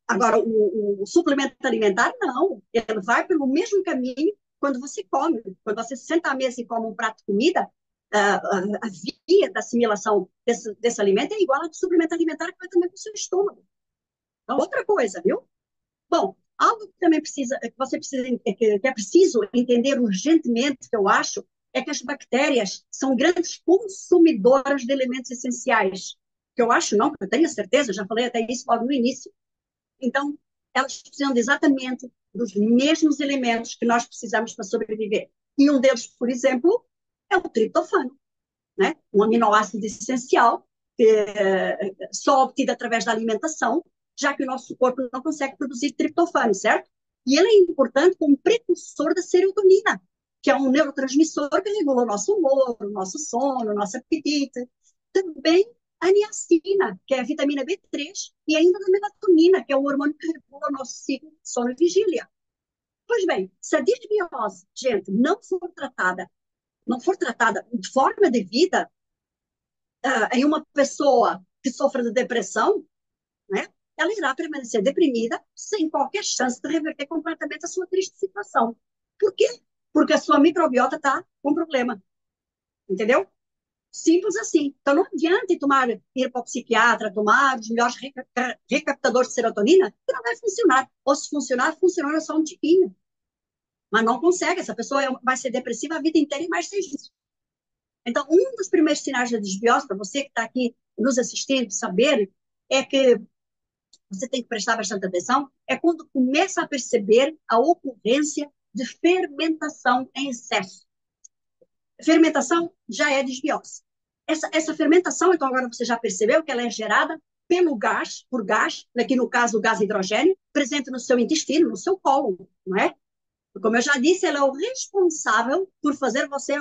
Agora, o suplemento alimentar, não. Ele vai pelo mesmo caminho quando você come. Quando você senta à mesa e come um prato de comida, a via da assimilação desse alimento é igual a do suplemento alimentar que vai também para o seu estômago. Então, outra coisa, viu? Bom, algo que também precisa, que você precisa, que é preciso entender urgentemente, que eu acho, é que as bactérias são grandes consumidoras de elementos essenciais. Que eu acho, não, que eu tenho certeza, já falei até isso logo no início. Então, elas precisam de exatamente dos mesmos elementos que nós precisamos para sobreviver. E um deles, por exemplo, é o triptofano, né? Um aminoácido essencial que só obtido através da alimentação, já que o nosso corpo não consegue produzir triptofano, certo? E ele é importante como precursor da serotonina, que é um neurotransmissor que regula o nosso humor, o nosso sono, o nosso apetite. Também a niacina, que é a vitamina B3, e ainda a melatonina, que é o hormônio que regula o nosso ciclo de sono e vigília. Pois bem, se a disbiose, gente, não for tratada de forma devida, em uma pessoa que sofre de depressão, né, ela irá permanecer deprimida sem qualquer chance de reverter completamente a sua triste situação. Por quê? Porque a sua microbiota está com problema. Entendeu? Simples assim. Então não adianta ir para o psiquiatra, tomar os melhores recaptadores de serotonina, que não vai funcionar. Ou se funcionar, funciona só um tiquinho. Mas não consegue. Essa pessoa vai ser depressiva a vida inteira e mais seja isso. Então, um dos primeiros sinais da desbiose, para você que está aqui nos assistindo, saber, é que você tem que prestar bastante atenção, é quando começa a perceber a ocorrência de fermentação em excesso. Fermentação já é desbiose. Essa fermentação, então agora você já percebeu que ela é gerada por gás, aqui no caso o gás hidrogênio, presente no seu intestino, no seu cólon, não é? Como eu já disse, ela é o responsável por fazer você,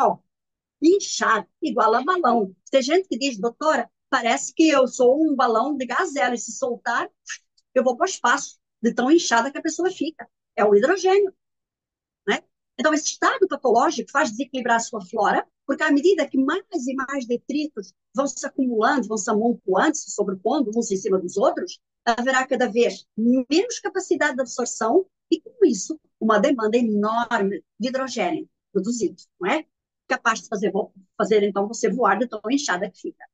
inchar, igual a balão. Tem gente que diz, doutora, parece que eu sou um balão de gás hélio, e se soltar, eu vou para o espaço, de tão inchada que a pessoa fica. É o hidrogênio, né? Então, esse estado patológico faz desequilibrar a sua flora, porque à medida que mais e mais detritos vão se acumulando, vão se amontoando, se sobrepondo uns em cima dos outros, haverá cada vez menos capacidade de absorção e, com isso, uma demanda enorme de hidrogênio produzido, não é? Capaz de fazer então, você voar de tão inchada que fica.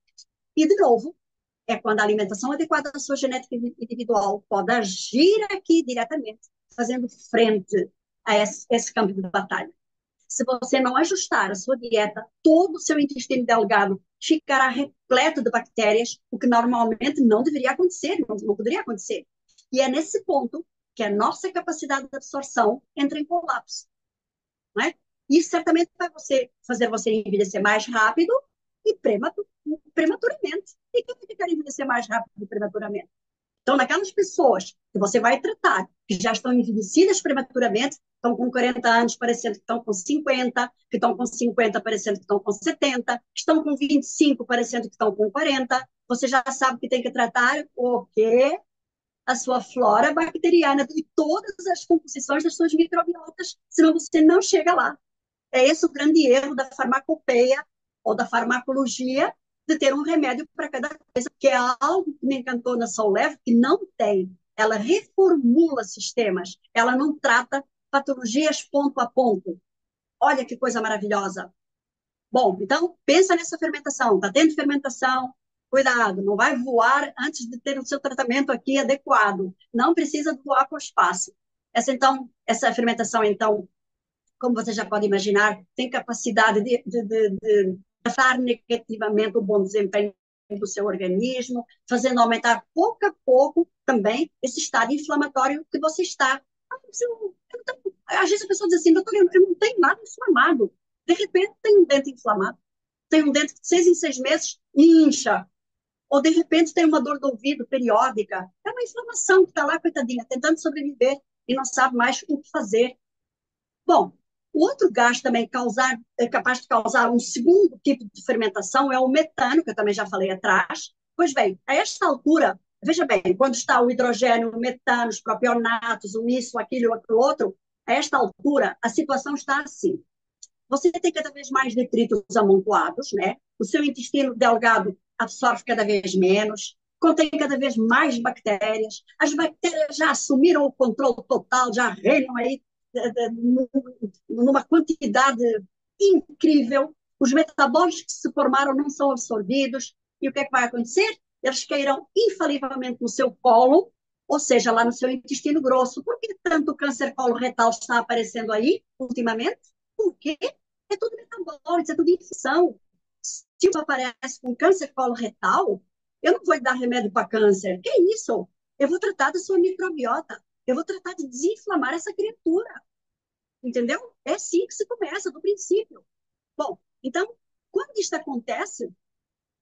E, de novo, é quando a alimentação adequada à sua genética individual pode agir aqui diretamente, fazendo frente a esse campo de batalha. Se você não ajustar a sua dieta, todo o seu intestino delgado ficará repleto de bactérias, o que normalmente não deveria acontecer, não poderia acontecer. E é nesse ponto que a nossa capacidade de absorção entra em colapso. Não é? Isso certamente vai fazer você envelhecer mais rápido e prematuramente. E quem vai querer envelhecer mais rápido e prematuramente? Então, naquelas pessoas que você vai tratar, que já estão envelhecidas prematuramente, estão com 40 anos parecendo que estão com 50, que estão com 50 parecendo que estão com 70, estão com 25 parecendo que estão com 40, você já sabe que tem que tratar o quê? A sua flora bacteriana e todas as composições das suas microbiotas, senão você não chega lá. É esse o grande erro da farmacopeia ou da farmacologia, de ter um remédio para cada coisa, que é algo que me encantou na Soleve, que não tem. Ela reformula sistemas, ela não trata patologias ponto a ponto. Olha que coisa maravilhosa. Bom, então, pensa nessa fermentação. Está tendo fermentação? Cuidado, não vai voar antes de ter o seu tratamento aqui adequado. Não precisa voar para o espaço. Essa fermentação, então, como você já pode imaginar, tem capacidade de afetar negativamente o bom desempenho do seu organismo, fazendo aumentar pouco a pouco também esse estado inflamatório que você está. Às vezes a pessoa diz assim, doutor, eu não tenho nada inflamado. De repente tem um dente inflamado. Tem um dente que de 6 em 6 meses incha. Ou de repente tem uma dor do ouvido periódica. É uma inflamação que está lá, coitadinha, tentando sobreviver e não sabe mais o que fazer. Bom, o outro gás também é capaz de causar um segundo tipo de fermentação é o metano, que eu também já falei atrás. Pois bem, a esta altura, veja bem, quando está o hidrogênio, o metano, os propionatos, o isso, aquilo, aquilo outro, a esta altura a situação está assim. Você tem cada vez mais detritos amontoados, né? O seu intestino delgado absorve cada vez menos, contém cada vez mais bactérias, as bactérias já assumiram o controle total, já reinam aí numa quantidade incrível, os metabólicos que se formaram não são absorvidos, e o que é que vai acontecer? Eles cairão infalivelmente no seu colo, ou seja, lá no seu intestino grosso. Por que tanto câncer coloretal está aparecendo aí, ultimamente? Por quê? É tudo metabólico, é tudo infecção. Se aparece com câncer coloretal, eu não vou dar remédio para câncer. Que isso? Eu vou tratar da sua microbiota. Eu vou tratar de desinflamar essa criatura. Entendeu? É assim que se começa, do princípio. Bom, então, quando isso acontece,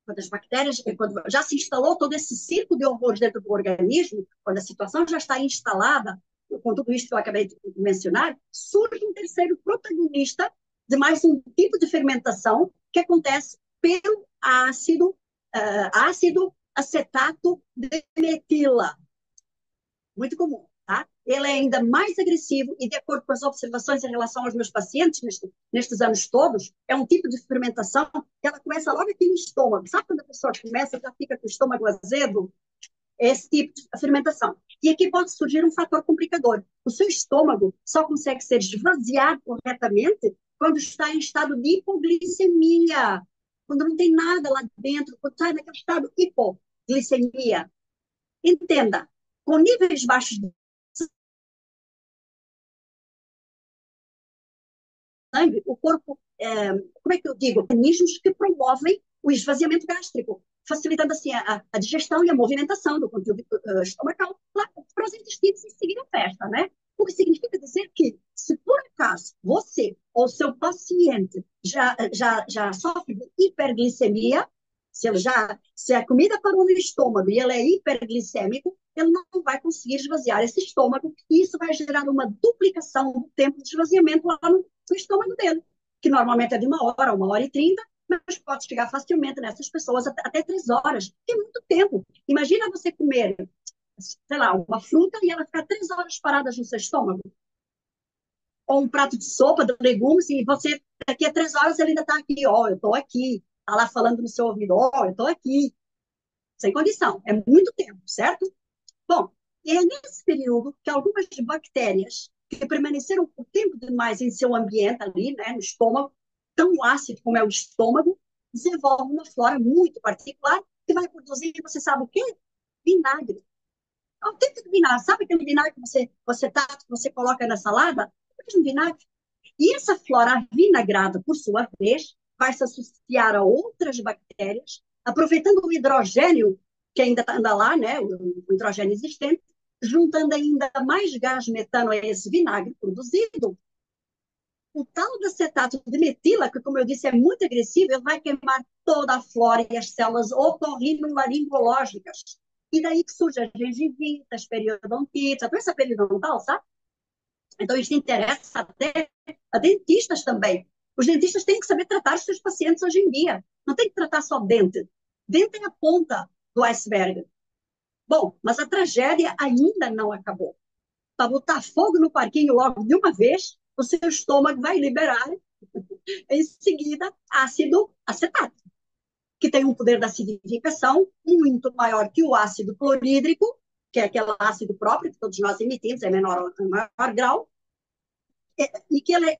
quando as bactérias, quando já se instalou todo esse circo de horrores dentro do organismo, quando a situação já está instalada, com tudo isso que eu acabei de mencionar, surge um terceiro protagonista de mais um tipo de fermentação que acontece pelo ácido acetato de metila. Muito comum, tá? Ele é ainda mais agressivo e, de acordo com as observações em relação aos meus pacientes nestes anos todos, é um tipo de fermentação que ela começa logo aqui no estômago. Sabe quando a pessoa começa, já fica com o estômago azedo? É esse tipo de fermentação. E aqui pode surgir um fator complicador. O seu estômago só consegue ser esvaziado corretamente quando está em estado de hipoglicemia, quando não tem nada lá dentro, quando está naquele estado hipoglicemia. Entenda, com níveis baixos de sangue, o corpo, como é que eu digo, mecanismos que promovem o esvaziamento gástrico, facilitando assim a digestão e a movimentação do conteúdo estomacal para os intestinos e seguir a festa, né? O que significa dizer que, se por acaso você ou seu paciente já sofre de hiperglicemia, se a comida parou no estômago e ele é hiperglicêmico, ele não vai conseguir esvaziar esse estômago e isso vai gerar uma duplicação do tempo de esvaziamento lá no estômago dele, que normalmente é de 1 hora e 30, mas pode chegar facilmente nessas pessoas até 3 horas, que é muito tempo. Imagina você comer, sei lá, uma fruta e ela ficar 3 horas parada no seu estômago. Ou um prato de sopa de legumes e você, daqui a 3 horas, ele ainda está aqui, ó, eu estou aqui. Está lá falando no seu ouvido, ó, eu estou aqui. Sem condição. É muito tempo, certo? Bom, e é nesse período que algumas bactérias que permaneceram por tempo demais em seu ambiente ali, né, no estômago, tão ácido como é o estômago, desenvolvem uma flora muito particular que vai produzir, você sabe o quê? Vinagre. Autêntico vinagre. Sabe aquele vinagre que você coloca na salada? É um vinagre. E essa flora vinagrada, por sua vez, vai se associar a outras bactérias, aproveitando o hidrogênio que ainda anda lá, né, o hidrogênio existente, juntando ainda mais gás metano a esse vinagre produzido. O tal do acetato de metila, que, como eu disse, é muito agressivo, ele vai queimar toda a flora e as células otorrinolaringológicas. E daí que surge a gengivite, as periodontites, a doença periodontal, sabe? Então, isso interessa até a dentistas também. Os dentistas têm que saber tratar os seus pacientes hoje em dia. Não tem que tratar só dente. Dente é a ponta do iceberg. Bom, mas a tragédia ainda não acabou. Para botar fogo no parquinho logo de uma vez, o seu estômago vai liberar, em seguida, ácido acetato, que tem um poder de acidificação muito maior que o ácido clorídrico, que é aquele ácido próprio que todos nós emitimos, em menor grau, e que ele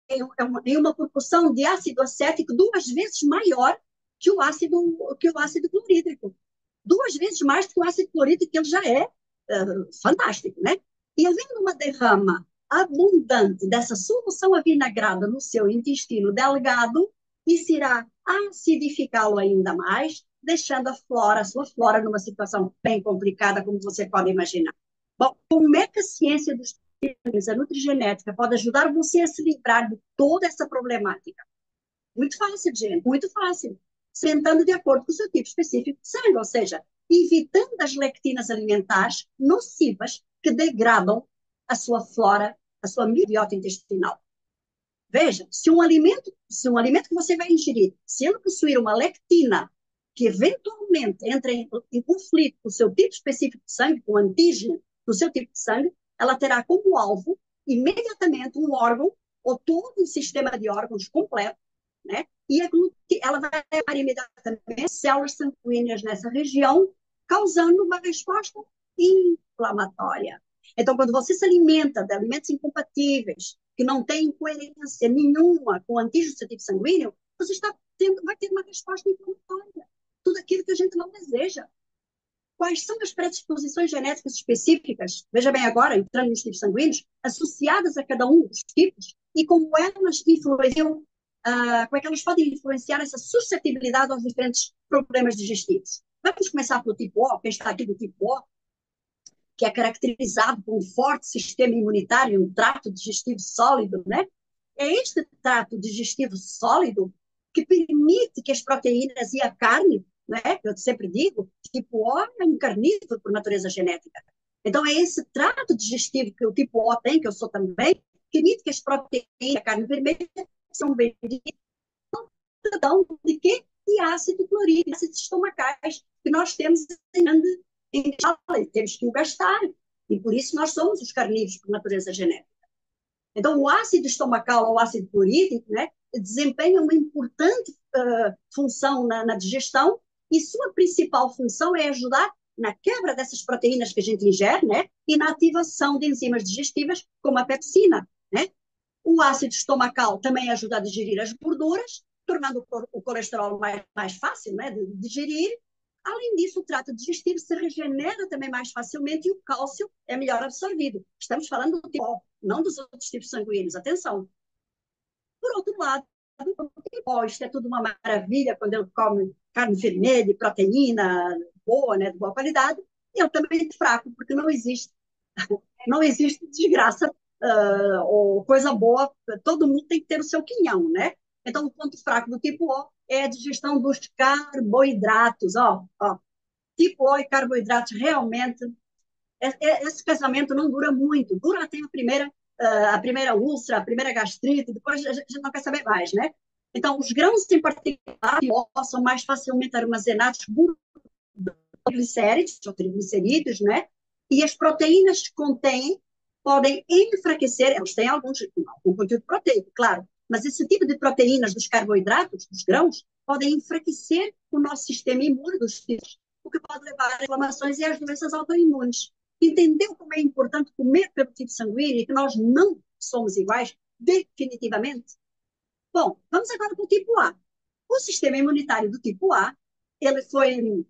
tem uma proporção de ácido acético 2 vezes maior que o ácido clorídrico. 2 vezes mais que o ácido clorídrico, que ele já é fantástico, né? E havendo uma derrama abundante dessa solução avinagrada no seu intestino delgado, isso irá acidificá-lo ainda mais, deixando a sua flora, numa situação bem complicada, como você pode imaginar. Bom, como é que a ciência dos a nutrigenética pode ajudar você a se livrar de toda essa problemática? Muito fácil, gente, muito fácil. Sentando de acordo com o seu tipo específico de sangue, ou seja, evitando as lectinas alimentares nocivas que degradam a sua flora, a sua microbiota intestinal. Veja, se um alimento que você vai ingerir, se ele possuir uma lectina que eventualmente entra em conflito com o seu tipo específico de sangue, com o antígeno do seu tipo de sangue, ela terá como alvo imediatamente um órgão ou todo um sistema de órgãos completo né? E ela vai levar imediatamente células sanguíneas nessa região, causando uma resposta inflamatória. Então, quando você se alimenta de alimentos incompatíveis, que não têm coerência nenhuma com o antígeno suscetível sanguíneo, você vai ter uma resposta inflamatória. Tudo aquilo que a gente não deseja. Quais são as predisposições genéticas específicas, veja bem agora, entrando nos tipos sanguíneos, associadas a cada um dos tipos, e como elas influenciam, como é que elas podem influenciar essa suscetibilidade aos diferentes problemas digestivos. Vamos começar pelo tipo O, quem está aqui do tipo O, que é caracterizado por um forte sistema imunitário, um trato digestivo sólido, né? É este trato digestivo sólido que permite que as proteínas e a carne, né? Eu sempre digo, tipo O é um carnívoro por natureza genética. Então, é esse trato digestivo que o tipo O tem, que eu sou também, que permite que as proteínas e a carne vermelha são vendidas de quê? De ácido clorídrico, ácidos estomacais, que nós temos em temos que o gastar. E por isso nós somos os carnívoros por natureza genética. Então, o ácido estomacal ou ácido clorídrico, né, desempenha uma importante função na digestão, e sua principal função é ajudar na quebra dessas proteínas que a gente ingere, né, e na ativação de enzimas digestivas, como a pepsina, né? O ácido estomacal também ajuda a digerir as gorduras, tornando o colesterol mais fácil, né, de digerir. Além disso, o trato digestivo se regenera também mais facilmente e o cálcio é melhor absorvido. Estamos falando do tipo O, não dos outros tipos sanguíneos. Atenção. Por outro lado, isto é tudo uma maravilha quando ele come carne vermelha, proteína boa, né, de boa qualidade. Ele também é fraco, porque não existe desgraça ou coisa boa. Todo mundo tem que ter o seu quinhão, né? Então, o ponto fraco do tipo O é a digestão dos carboidratos. Tipo O e carboidratos realmente. Esse casamento não dura muito, dura até a primeira úlcera, a primeira gastrite, depois a gente não quer saber mais, né? Então, os grãos em particular são mais facilmente armazenados por triglicéridos, ou triglicerídeos, né? E as proteínas que contêm podem enfraquecer, elas têm algum conteúdo proteico, claro, mas esse tipo de proteínas dos carboidratos, dos grãos, podem enfraquecer o nosso sistema imune dos filhos, o que pode levar a inflamações e às doenças autoimunes. Entendeu como é importante comer pelo tipo sanguíneo e que nós não somos iguais? Definitivamente. Bom, vamos agora para o tipo A. O sistema imunitário do tipo A, ele foi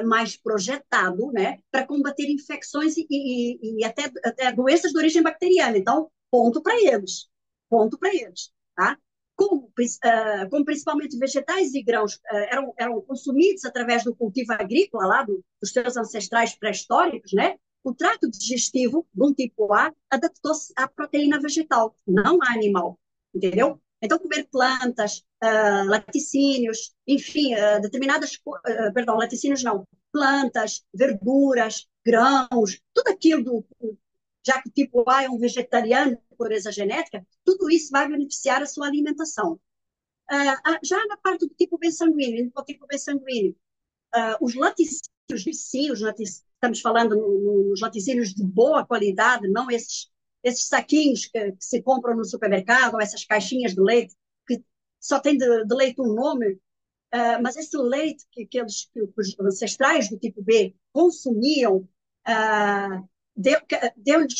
mais projetado, né, para combater infecções e até doenças de origem bacteriana. Então, ponto para eles, tá? Como principalmente vegetais e grãos eram consumidos através do cultivo agrícola lá dos seus ancestrais pré-históricos, né? O trato digestivo de um tipo A adaptou-se à proteína vegetal, não à animal, entendeu? Então, comer plantas, laticínios, enfim, perdão, laticínios não, plantas, verduras, grãos, tudo aquilo, já que o tipo A é um vegetariano por pureza genética, tudo isso vai beneficiar a sua alimentação. Já na parte do tipo B sanguíneo, o tipo B sanguíneo, os laticínios, sim, estamos falando nos laticínios de boa qualidade, não esses saquinhos que se compram no supermercado, ou essas caixinhas de leite, que só tem de leite um nome, mas esse leite que os ancestrais do tipo B consumiam,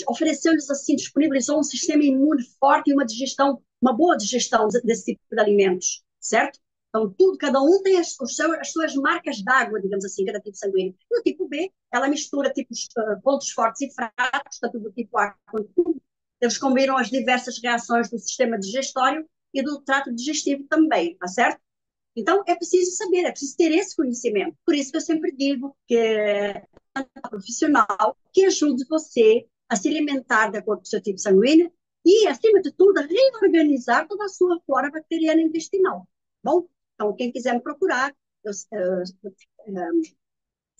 ofereceu-lhes assim, disponibilizou um sistema imune forte e uma boa digestão desse tipo de alimentos, certo? Então, cada um tem as suas marcas d'água, digamos assim, cada tipo sanguíneo. E o tipo B, ela mistura pontos fortes e fracos, tanto do tipo A quanto do tipo B. Eles combinam as diversas reações do sistema digestório e do trato digestivo também, tá certo? Então, é preciso saber, é preciso ter esse conhecimento. Por isso que eu sempre digo que é um profissional que ajude você a se alimentar de acordo com o seu tipo sanguíneo e, acima de tudo, a reorganizar toda a sua flora bacteriana intestinal. Bom, então, quem quiser me procurar,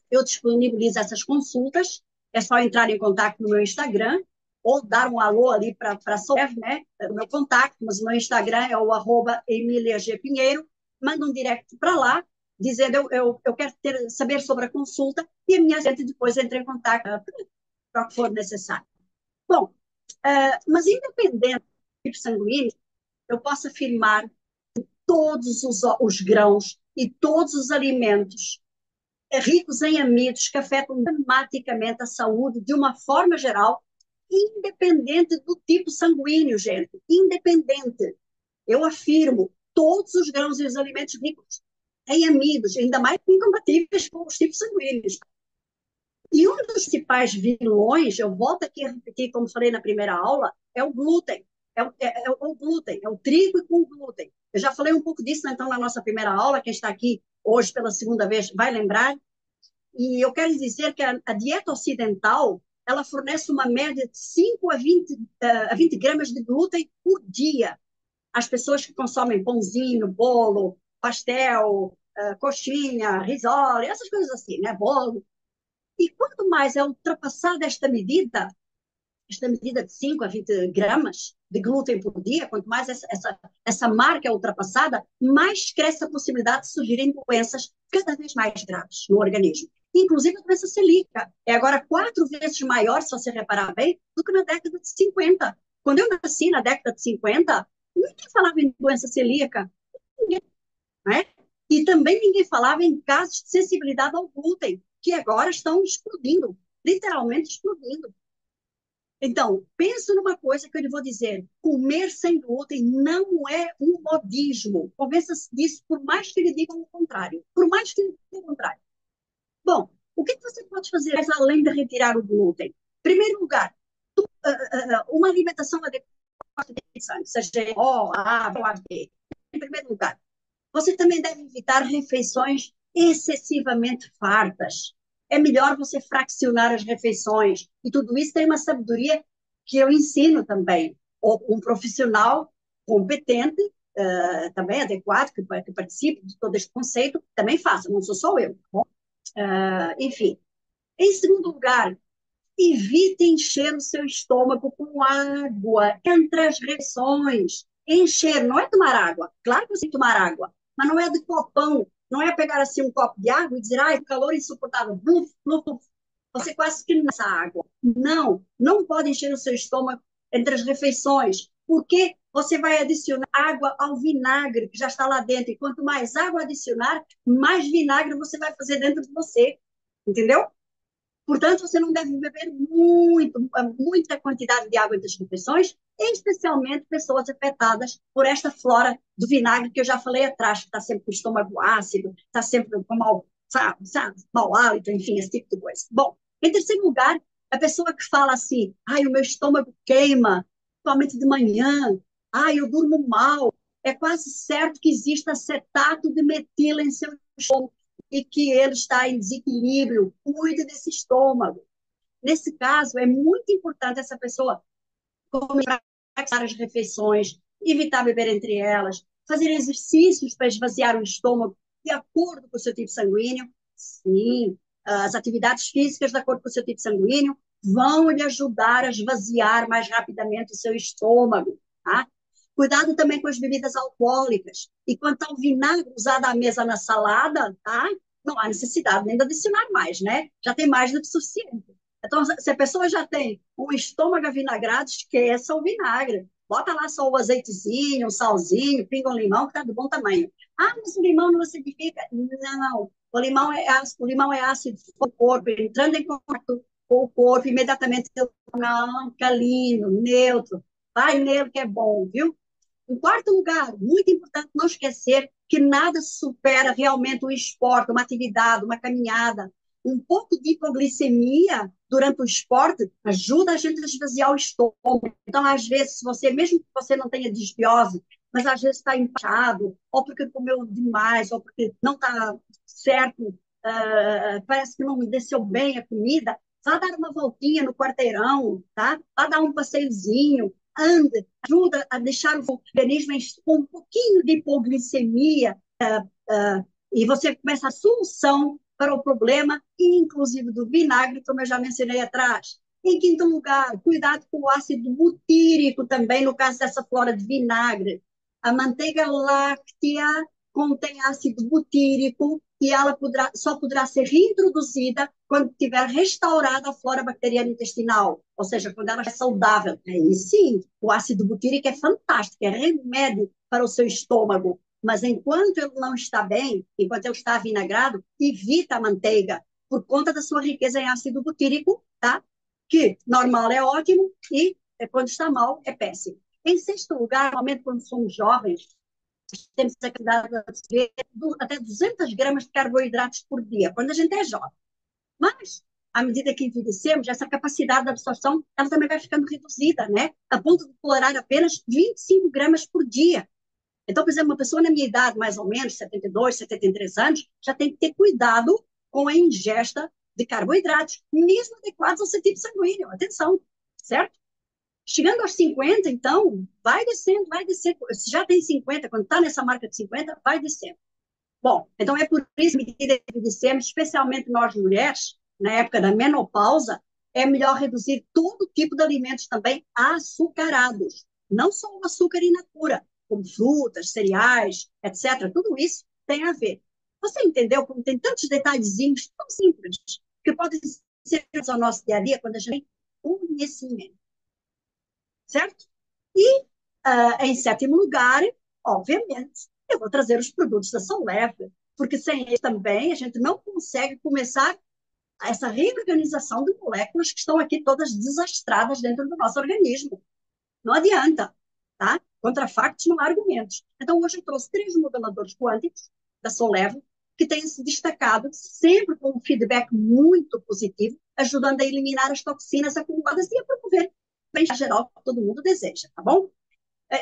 eu disponibilizo essas consultas. É só entrar em contato no meu Instagram ou dar um alô ali para a Soler, né? O meu contato, mas o meu Instagram é o @EmiliaGPinheiro. Manda um direct para lá, dizendo eu quero saber sobre a consulta e a minha gente depois entra em contato para o que for necessário. Bom, mas independente do tipo sanguíneo, eu posso afirmar todos os grãos e todos os alimentos ricos em amidos que afetam dramaticamente a saúde de uma forma geral, independente do tipo sanguíneo, gente. Independente. Eu afirmo, todos os grãos e os alimentos ricos em amidos, ainda mais incompatíveis com os tipos sanguíneos. E um dos principais vilões, eu volto aqui a repetir, como falei na primeira aula, é o glúten. É o glúten, é o trigo com glúten. Eu já falei um pouco disso, então, na nossa primeira aula. Quem está aqui hoje pela segunda vez vai lembrar. E eu quero dizer que a dieta ocidental, ela fornece uma média de 5 a 20 gramas de glúten por dia. As pessoas que consomem pãozinho, bolo, pastel, coxinha, risole, essas coisas assim, né? Bolo. E quanto mais é ultrapassada esta medida de 5 a 20 gramas de glúten por dia, quanto mais essa marca é ultrapassada, mais cresce a possibilidade de surgirem doenças cada vez mais graves no organismo. Inclusive a doença celíaca é agora 4 vezes maior, se você reparar bem, do que na década de 50. Quando eu nasci na década de 50, ninguém falava em doença celíaca, ninguém, né? E também ninguém falava em casos de sensibilidade ao glúten, que agora estão explodindo, literalmente explodindo. Então, penso numa coisa que eu lhe vou dizer: comer sem glúten não é um modismo. Convença-se disso, por mais que lhe digam o contrário. Por mais que lhe digam o contrário. Bom, o que você pode fazer mais além de retirar o glúten? Em primeiro lugar, uma alimentação adequada de sangue, seja O, A, B. Em primeiro lugar, você também deve evitar refeições excessivamente fartas. É melhor você fracionar as refeições. E tudo isso tem uma sabedoria que eu ensino também. Um profissional competente, também adequado, que participe de todo este conceito, também faça, não sou só eu. Enfim. Em segundo lugar, evite encher o seu estômago com água entre as refeições. Encher, não é tomar água. Claro que você tem que tomar água, mas não é de copão. Não é pegar assim um copo de água e dizer, ai, calor insuportável. Bluf, bluf, bluf. Você quase que nessa água. Não, não pode encher o seu estômago entre as refeições, porque você vai adicionar água ao vinagre que já está lá dentro. E quanto mais água adicionar, mais vinagre você vai fazer dentro de você. Entendeu? Portanto, você não deve beber muita quantidade de água entre as refeições, especialmente pessoas afetadas por esta flora do vinagre que eu já falei atrás, que está sempre com o estômago ácido, está sempre com mau hálito, enfim, esse tipo de coisa. Bom, em terceiro lugar, a pessoa que fala assim, ai, o meu estômago queima, principalmente de manhã, ai, eu durmo mal, é quase certo que existe acetato de metila em seu estômago e que ele está em desequilíbrio, cuide desse estômago. Nesse caso, é muito importante essa pessoa começar as refeições, evitar beber entre elas, fazer exercícios para esvaziar o estômago de acordo com o seu tipo sanguíneo. Sim, as atividades físicas de acordo com o seu tipo sanguíneo vão lhe ajudar a esvaziar mais rapidamente o seu estômago, tá? Cuidado também com as bebidas alcoólicas. E quanto ao vinagre usado à mesa na salada, tá? Não há necessidade nem de adicionar mais, né? Já tem mais do que suficiente. Então, se a pessoa já tem um estômago avinagrado, esqueça o vinagre. Bota lá só o azeitezinho, um salzinho, pinga um limão, que está de bom tamanho. Ah, mas o limão não acidifica? Não. O limão é ácido no corpo, entrando em contato com o corpo, imediatamente não, alcalino, neutro. Vai nele que é bom, viu? Em quarto lugar, muito importante não esquecer que nada supera realmente um esporte, uma atividade, uma caminhada. Um pouco de hipoglicemia durante o esporte ajuda a gente a esvaziar o estômago. Então, às vezes, mesmo que você não tenha disbiose, mas às vezes está empachado, ou porque comeu demais, ou porque não está certo, parece que não desceu bem a comida, vá dar uma voltinha no quarteirão, tá? Vá dar um passeiozinho, ande, ajuda a deixar o organismo com um pouquinho de hipoglicemia, e você começa a solução para o problema, inclusive do vinagre, como eu já mencionei atrás. Em quinto lugar, cuidado com o ácido butírico também, no caso dessa flora de vinagre. A manteiga láctea contém ácido butírico e ela só poderá ser reintroduzida quando tiver restaurada a flora bacteriana intestinal, ou seja, quando ela é saudável. Aí sim, o ácido butírico é fantástico, é remédio para o seu estômago. Mas enquanto ele não está bem, enquanto ele está avinagrado, evita a manteiga, por conta da sua riqueza em ácido butírico, tá? Que normal é ótimo e quando está mal é péssimo. Em sexto lugar, normalmente quando somos jovens, temos a capacidade de receber até 200 gramas de carboidratos por dia, quando a gente é jovem. Mas, à medida que envelhecemos, essa capacidade de absorção ela também vai ficando reduzida, né? A ponto de tolerar apenas 25 gramas por dia. Então, por exemplo, uma pessoa na minha idade, mais ou menos, 72, 73 anos, já tem que ter cuidado com a ingesta de carboidratos, mesmo adequados ao seu tipo sanguíneo. Atenção, certo? Chegando aos 50, então, vai descendo, vai descendo. Se já tem 50, quando está nessa marca de 50, vai descendo. Bom, então é por isso que, à medida que envelhecemos, especialmente nós mulheres, na época da menopausa, é melhor reduzir todo tipo de alimentos também açucarados. Não só o açúcar in natura, como frutas, cereais, etc. Tudo isso tem a ver. Você entendeu como tem tantos detalhezinhos tão simples que podem ser ao nosso dia a dia quando a gente tem conhecimento, certo? E, em sétimo lugar, obviamente, eu vou trazer os produtos da São Leve, porque sem eles também a gente não consegue começar essa reorganização de moléculas que estão aqui todas desastradas dentro do nosso organismo. Não adianta, tá? Contra factos não há argumentos. Então, hoje eu trouxe 3 modeladores quânticos da Soleve, que têm se destacado sempre com um feedback muito positivo, ajudando a eliminar as toxinas acumuladas e a promover o bem geral que todo mundo deseja, tá bom?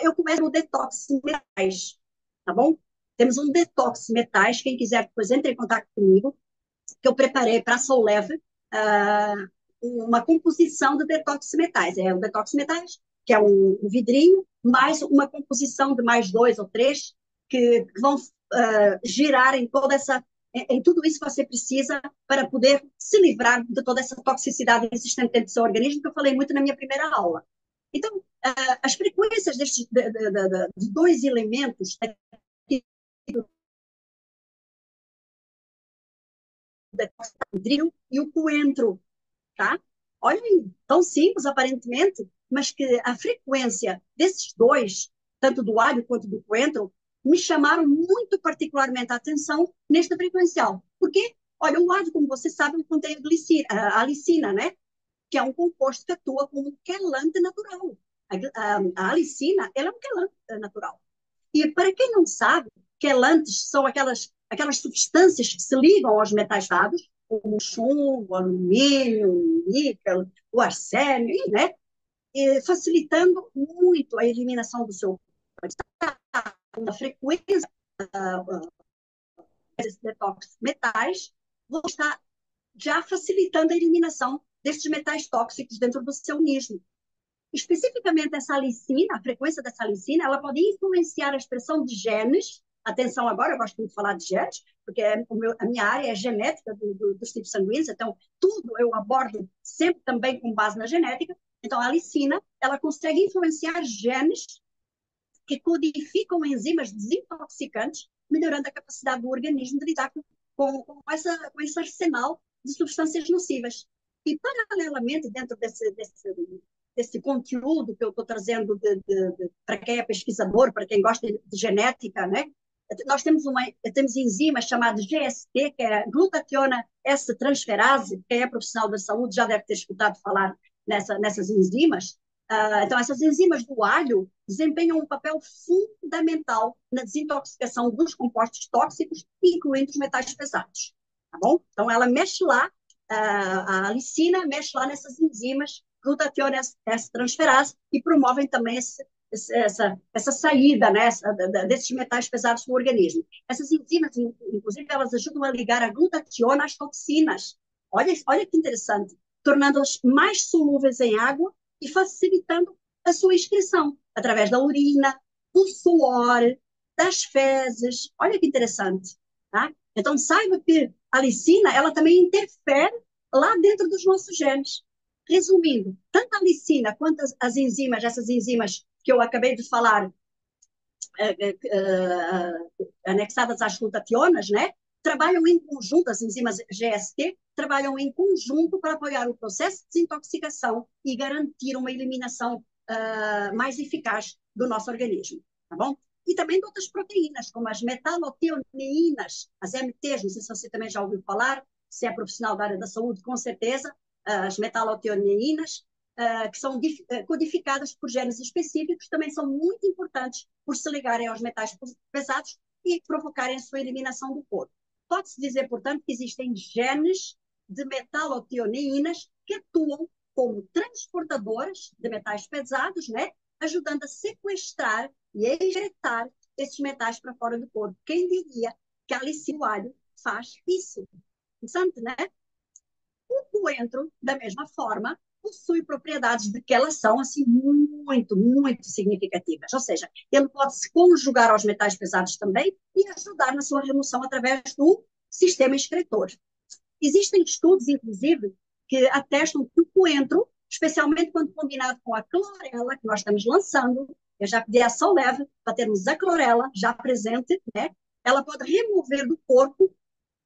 Eu começo no detox metais, tá bom? Temos um detox metais, quem quiser depois entre em contato comigo, que eu preparei para a Soleve, uma composição de detox metais. É o detox metais, que é um vidrinho, mais uma composição de mais 2 ou 3, que vão girar em toda essa, em tudo isso que você precisa para poder se livrar de toda essa toxicidade existente dentro do seu organismo, que eu falei muito na minha primeira aula. Então, as frequências destes de 2 elementos, o vidrinho e o coentro, tá? Olha aí, tão simples aparentemente, mas que a frequência desses dois, tanto do alho quanto do coentro, me chamaram muito particularmente a atenção nesta frequencial. Porque, olha, o alho, como você sabe, contém a alicina, né? Que é um composto que atua como um quelante natural. A alicina, ela é um quelante natural. E para quem não sabe, quelantes são aquelas substâncias que se ligam aos metais dados, como o chumbo, o alumínio, o níquel, o arsênio, né? Facilitando muito a eliminação do seu a frequência desses detox metais, vão estar já facilitando a eliminação desses metais tóxicos dentro do seu organismo. Especificamente essa alicina, a frequência dessa alicina, ela pode influenciar a expressão de genes. Atenção agora, eu gosto muito de falar de genes, porque a minha área é genética dos tipos sanguíneos, então tudo eu abordo sempre também com base na genética. Então a alicina, ela consegue influenciar genes que codificam enzimas desintoxicantes, melhorando a capacidade do organismo de lidar com esse arsenal de substâncias nocivas. E, paralelamente, dentro desse conteúdo que eu estou trazendo para quem é pesquisador, para quem gosta de genética, né? Nós temos enzimas chamadas GST, que é glutationa S-transferase, quem é profissional da saúde já deve ter escutado falar nessas enzimas. Então, essas enzimas do alho desempenham um papel fundamental na desintoxicação dos compostos tóxicos, incluindo os metais pesados. Tá bom? Então, ela mexe lá, a alicina mexe lá nessas enzimas, glutationa S-transferase, e promovem também essa saída, né, desses metais pesados no organismo. Essas enzimas, inclusive, elas ajudam a ligar a glutationa às toxinas. Olha que interessante, tornando-as mais solúveis em água e facilitando a sua excreção através da urina, do suor, das fezes. Olha que interessante, tá? Então, saiba que a alicina, ela também interfere lá dentro dos nossos genes. Resumindo, tanto a alicina quanto as enzimas, essas enzimas que eu acabei de falar, anexadas às glutationas, né? Trabalham em conjunto, as enzimas GST trabalham em conjunto para apoiar o processo de desintoxicação e garantir uma eliminação mais eficaz do nosso organismo, tá bom? e também de outras proteínas, como as metalotioneinas, as MTs, não sei se você também já ouviu falar, se é profissional da área da saúde, com certeza, as metalotioneinas, que são codificadas por genes específicos, também são muito importantes por se ligarem aos metais pesados e provocarem a sua eliminação do corpo. Pode-se dizer, portanto, que existem genes de metalotioneinas que atuam como transportadoras de metais pesados, né? Ajudando a sequestrar e a ejetar esses metais para fora do corpo. Quem diria que a Alice no alho faz isso? Interessante, né? O coentro, da mesma forma, possui propriedades de que elas são assim muito, muito significativas. Ou seja, ele pode se conjugar aos metais pesados também e ajudar na sua remoção através do sistema excretor. Existem estudos, inclusive, que atestam que o coentro, especialmente quando combinado com a clorela que nós estamos lançando, eu já pedi a Soleve para termos a clorela já presente, né? Ela pode remover do corpo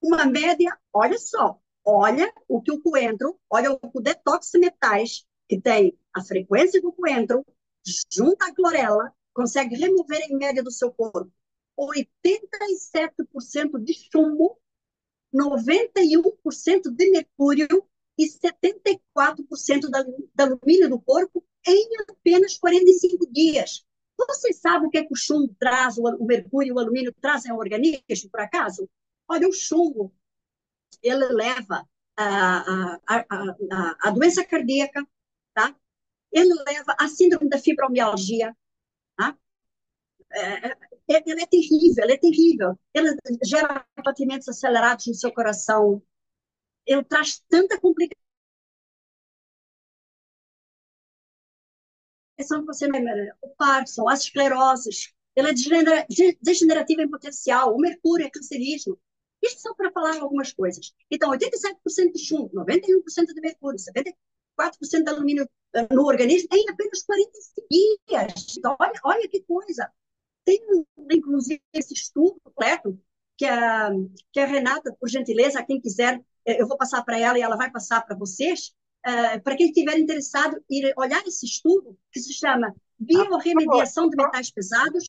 uma média, olha só, olha o que o coentro, olha o detox de metais que tem a frequência do coentro, junto à clorela, consegue remover em média do seu corpo 87% de chumbo, 91% de mercúrio e 74% da alumínio do corpo em apenas 45 dias. Você sabe o que é que o chumbo traz, o mercúrio e o alumínio trazem ao organismo, por acaso? Olha, o chumbo, ele leva a doença cardíaca, tá? Ele leva a síndrome da fibromialgia, tá? Ele é terrível, ele é terrível. Ele gera batimentos acelerados no seu coração. Ele traz tanta complicação que você não é o Parkinson, as escleroses. Ele é degenerativo em potencial. O mercúrio é cancerígeno. Isto só para falar algumas coisas. Então, 87% de chumbo, 91% de mercúrio, 74% de alumínio no organismo em apenas 45 dias. Então, olha que coisa. Tem, inclusive, esse estudo completo que a Renata, por gentileza, quem quiser, eu vou passar para ela e ela vai passar para vocês, para quem estiver interessado em olhar esse estudo, que se chama Biorremediação de Metais Pesados,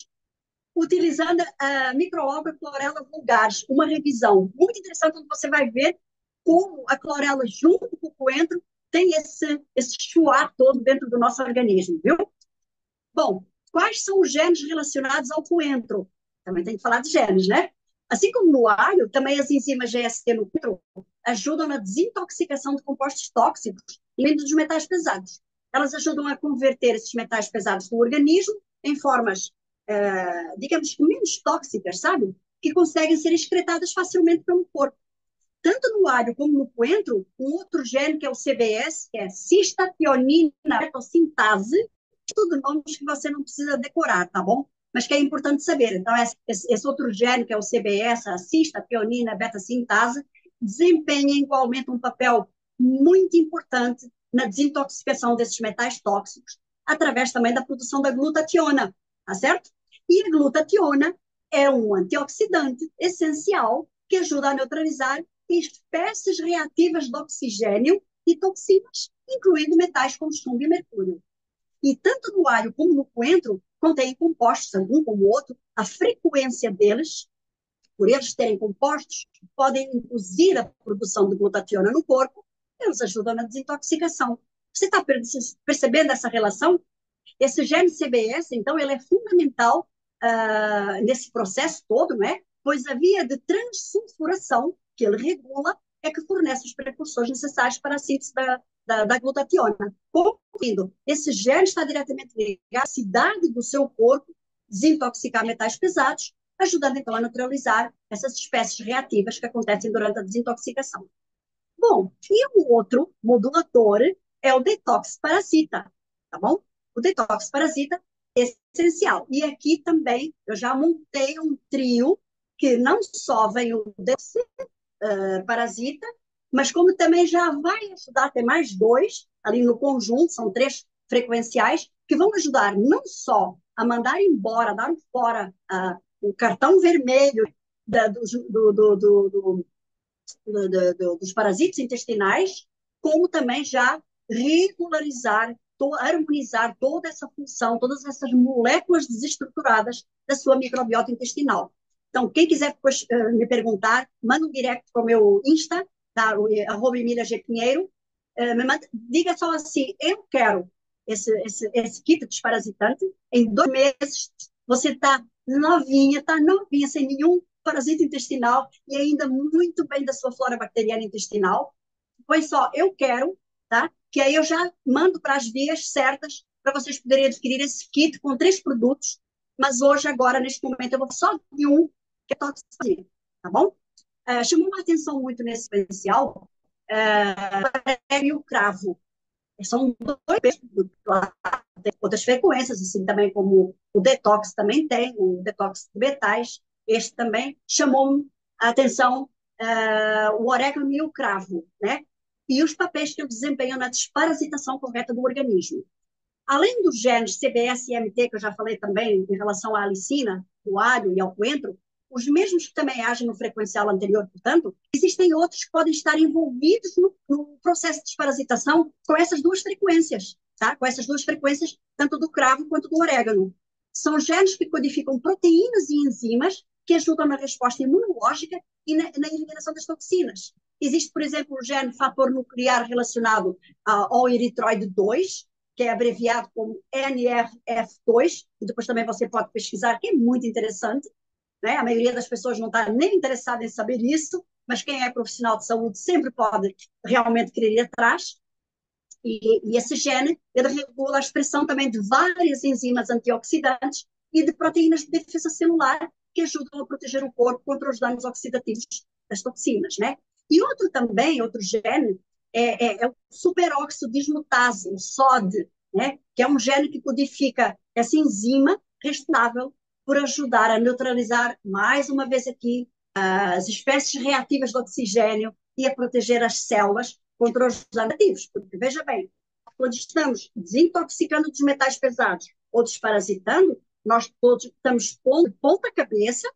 utilizando a microalga clorela vulgaris, uma revisão muito interessante, onde você vai ver como a clorela, junto com o coentro, tem esse chuar todo dentro do nosso organismo, viu? Bom, quais são os genes relacionados ao coentro? Também tem que falar de genes, né? Assim como no alho, também as enzimas GST no coentro ajudam na desintoxicação de compostos tóxicos e dos metais pesados. Elas ajudam a converter esses metais pesados do organismo em formas, digamos que menos tóxicas, sabe? Que conseguem ser excretadas facilmente pelo corpo. Tanto no alho como no coentro, um outro gene que é o CBS, que é cistationina betosintase, tudo nomes que você não precisa decorar, tá bom? Mas que é importante saber. Então, esse outro gene, que é o CBS, a cistationina beta-sintase, desempenha igualmente um papel muito importante na desintoxicação desses metais tóxicos, através também da produção da glutationa, tá certo? E a glutationa é um antioxidante essencial que ajuda a neutralizar espécies reativas de oxigênio e toxinas, incluindo metais como chumbo e mercúrio. E tanto no alho como no coentro contém compostos, um como o outro, a frequência deles, por eles terem compostos, podem induzir a produção de glutationa no corpo, eles ajudam na desintoxicação. Você está percebendo essa relação? Esse gene CBS, então, ele é fundamental nesse processo todo, né? Pois a via de transsulfuração que ele regula é que fornece os precursores necessários para a síntese da glutationa. Concluindo, esse gene está diretamente ligado à capacidade do seu corpo desintoxicar metais pesados, ajudando então a neutralizar essas espécies reativas que acontecem durante a desintoxicação. Bom, e o outro modulador é o detox parasita, tá bom? O detox parasita é essencial. E aqui também eu já montei um trio que não só vem o detox parasita, mas como também já vai ajudar a ter mais dois ali no conjunto, são 3 frequenciais, que vão ajudar não só a mandar embora, dar fora o cartão vermelho dos parasitas intestinais, como também já regularizar harmonizar toda essa função, todas essas moléculas desestruturadas da sua microbiota intestinal. Então, quem quiser depois me perguntar, manda um direct para o meu Insta, tá? @EmiliaGPinheiro, diga só assim, eu quero esse kit desparasitante, em 2 meses você está novinha, sem nenhum parasita intestinal e ainda muito bem da sua flora bacteriana intestinal. Pois só, eu quero, tá? Que aí eu já mando para as vias certas para vocês poderem adquirir esse kit com 3 produtos, mas hoje, agora, neste momento, eu vou só de um, que é toxina, tá bom? Chamou uma atenção muito nesse potencial e o cravo. São 2 produtos. Tem outras frequências, assim, também como o detox também tem, o detox de metais. Este também chamou a atenção, o orégano e o cravo, né? E os papéis que eu desempenho na desparasitação correta do organismo. Além dos genes CBS e MT, que eu já falei também em relação à alicina, o alho e ao coentro, os mesmos que também agem no frequencial anterior, portanto, existem outros que podem estar envolvidos no processo de desparasitação com essas 2 frequências, tá? Com essas 2 frequências, tanto do cravo quanto do orégano. São genes que codificam proteínas e enzimas que ajudam na resposta imunológica e na eliminação das toxinas. Existe, por exemplo, o gene fator nuclear relacionado ao eritroide 2, que é abreviado como NRF2, e depois também você pode pesquisar, que é muito interessante, né? A maioria das pessoas não está nem interessada em saber isso, mas quem é profissional de saúde sempre pode realmente querer ir atrás. E esse gene, ele regula a expressão também de várias enzimas antioxidantes e de proteínas de defesa celular que ajudam a proteger o corpo contra os danos oxidativos das toxinas, né? E outro gene, é o superóxido dismutase, o SOD, né? Que é um gene que codifica essa enzima responsável por ajudar a neutralizar, mais uma vez aqui, as espécies reativas de oxigênio e a proteger as células contra os danos negativos. Porque, veja bem, quando estamos desintoxicando dos metais pesados ou desparasitando, nós todos estamos pondo ponta cabeça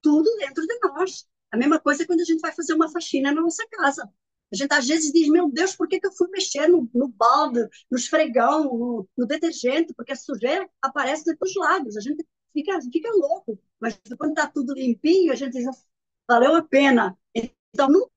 tudo dentro de nós. A mesma coisa quando a gente vai fazer uma faxina na nossa casa. A gente às vezes diz, meu Deus, por que eu fui mexer no balde, no esfregão, no detergente? Porque a sujeira aparece de todos os lados. A gente fica louco. Mas quando está tudo limpinho, a gente diz, valeu a pena. Então, não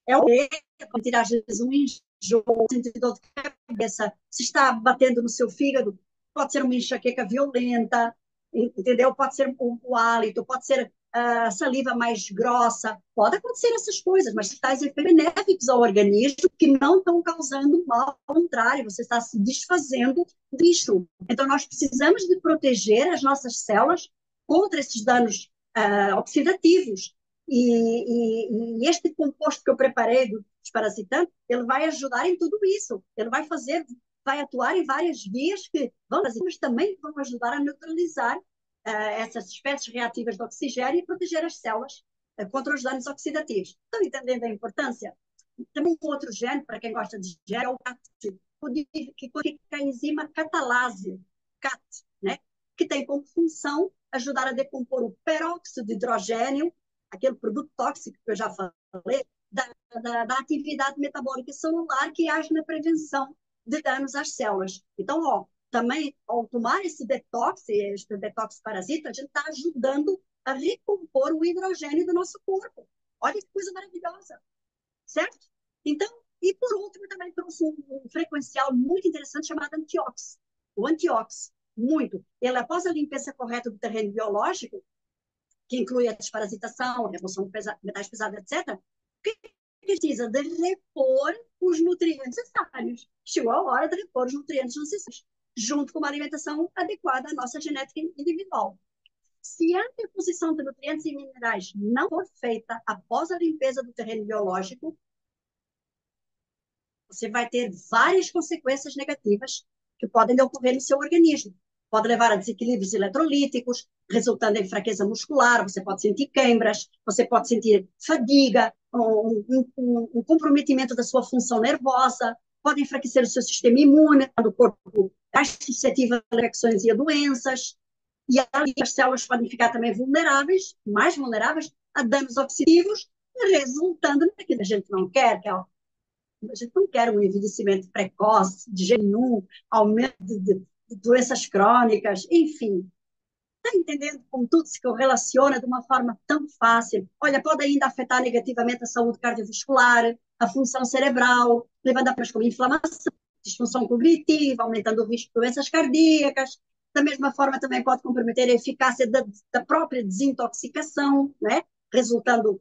é o para tirar às vezes um enjoo, sentir dor de cabeça, se está batendo no seu fígado, pode ser uma enxaqueca violenta, entendeu? Pode ser o hálito, pode ser a saliva mais grossa, pode acontecer essas coisas, mas tais efeitos benéficos ao organismo que não estão causando mal, ao contrário, você está se desfazendo disso. Então, nós precisamos de proteger as nossas células contra esses danos oxidativos. E este composto que eu preparei do desparasitante, ele vai ajudar em tudo isso. Ele vai atuar em várias vias que mas também vão ajudar a neutralizar essas espécies reativas de oxigênio e proteger as células contra os danos oxidativos. Estão entendendo a importância? Também um outro gene, para quem gosta de gene, é o CAT, que codifica a enzima catalase, CAT, né? Que tem como função ajudar a decompor o peróxido de hidrogênio, aquele produto tóxico que eu já falei, da atividade metabólica celular que age na prevenção de danos às células. Então, também, ao tomar este detox parasita, a gente está ajudando a recompor o hidrogênio do nosso corpo. Olha que coisa maravilhosa, certo? Então, e por último, também trouxe um frequencial muito interessante chamado antiox. O antiox, muito. Ele, após a limpeza correta do terreno biológico, que inclui a desparasitação, a remoção de metais pesados, etc., que precisa de repor os nutrientes necessários. Chegou a hora de repor os nutrientes necessários, junto com uma alimentação adequada à nossa genética individual. Se a reposição de nutrientes e minerais não for feita após a limpeza do terreno biológico, você vai ter várias consequências negativas que podem ocorrer no seu organismo. Pode levar a desequilíbrios eletrolíticos, resultando em fraqueza muscular, você pode sentir câimbras, você pode sentir fadiga, um comprometimento da sua função nervosa, pode enfraquecer o seu sistema imune, do corpo mais suscetível a infecções e a doenças, e ali as células podem ficar também vulneráveis, mais vulneráveis a danos oxidativos, resultando naquilo que a gente não quer, que é A gente não quer um envelhecimento precoce, de jeito nenhum, aumento de doenças crônicas, enfim. Está entendendo como tudo se correlaciona de uma forma tão fácil? Olha, pode ainda afetar negativamente a saúde cardiovascular, a função cerebral, levando a problemas como inflamação, disfunção cognitiva, aumentando o risco de doenças cardíacas. Da mesma forma, também pode comprometer a eficácia da própria desintoxicação, né? Resultando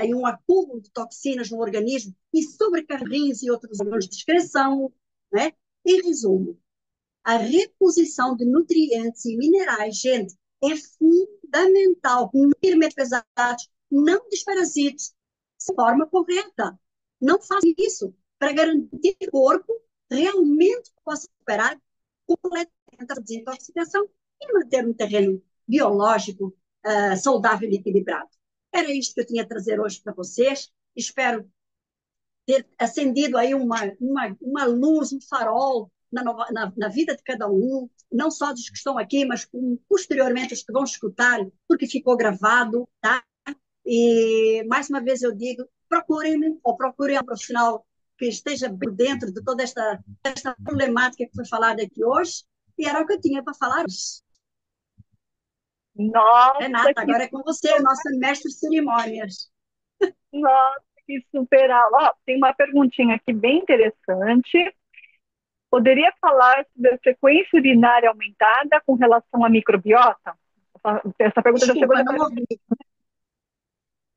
em um acúmulo de toxinas no organismo e sobrecarga rins e outros órgãos de excreção. Né? Em resumo, a reposição de nutrientes e minerais, gente, é fundamental. Nutrientes pesados, não desparasites, de forma correta. Não faça isso para garantir que o corpo realmente possa superar completamente a desintoxicação e manter um terreno biológico saudável e equilibrado. Era isto que eu tinha a trazer hoje para vocês. Espero ter acendido aí uma luz, um farol na vida de cada um, não só dos que estão aqui, mas posteriormente os que vão escutar, porque ficou gravado, tá? E, mais uma vez eu digo, procurem-me ou procurem um profissional que esteja bem dentro de toda esta problemática que foi falada aqui hoje, e era o que eu tinha para falar hoje. Nossa, Renata, agora é com você, nossa mestre de cerimônias. nossa, que super aula. Ó, tem uma perguntinha aqui bem interessante. Poderia falar sobre a frequência urinária aumentada com relação à microbiota? Essa pergunta já chegou Desculpa, não depois. ouvi.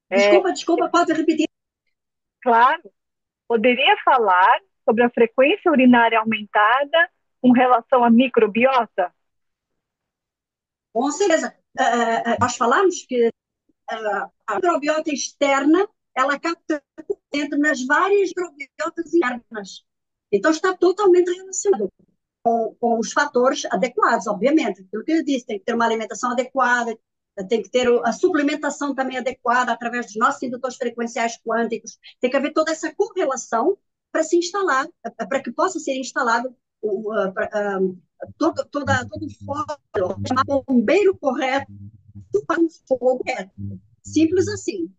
É, Desculpa, pode repetir. claro. Poderia falar sobre a frequência urinária aumentada com relação à microbiota? Com certeza. Nós falamos que a microbiota externa, ela capta dentro nas várias microbiotas internas. Então, está totalmente relacionado com os fatores adequados, obviamente. Aquilo que eu disse, tem que ter uma alimentação adequada, tem que ter a suplementação também adequada através dos nossos indutores frequenciais quânticos. Tem que haver toda essa correlação para se instalar, para que possa ser instalado todo o fósforo, chamar bombeiro correto para um fogo correto. Simples assim.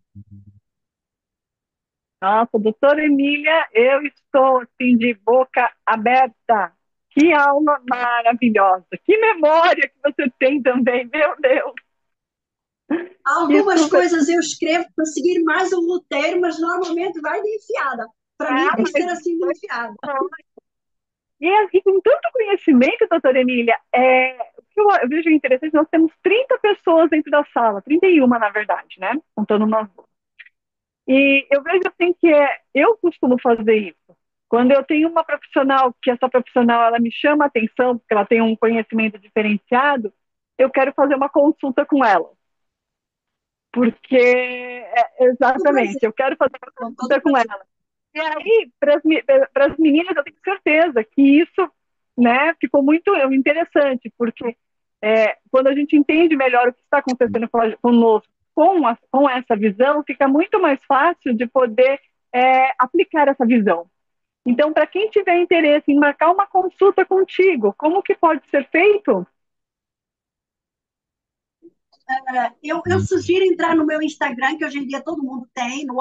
Nossa, doutora Emília, eu estou assim de boca aberta. Que aula maravilhosa. Que memória que você tem também, meu Deus. Algumas Super... coisas eu escrevo para seguir mais o roteiro, mas normalmente vai de enfiada. Para mim tem que ser assim de enfiada. E com tanto conhecimento, doutora Emília, o que eu vejo interessante, nós temos 30 pessoas dentro da sala, 31 na verdade, né? Contando nós dois. E eu vejo assim que eu costumo fazer isso. Quando eu tenho uma profissional, que essa profissional ela me chama a atenção, porque ela tem um conhecimento diferenciado, eu quero fazer uma consulta com ela. Porque, exatamente, eu quero fazer uma consulta com ela. E aí, para as meninas, eu tenho certeza que isso, né, ficou muito interessante, porque quando a gente entende melhor o que está acontecendo conosco, com essa visão, fica muito mais fácil de poder aplicar essa visão. Então, para quem tiver interesse em marcar uma consulta contigo, como que pode ser feito? Eu sugiro entrar no meu Instagram, que hoje em dia todo mundo tem, no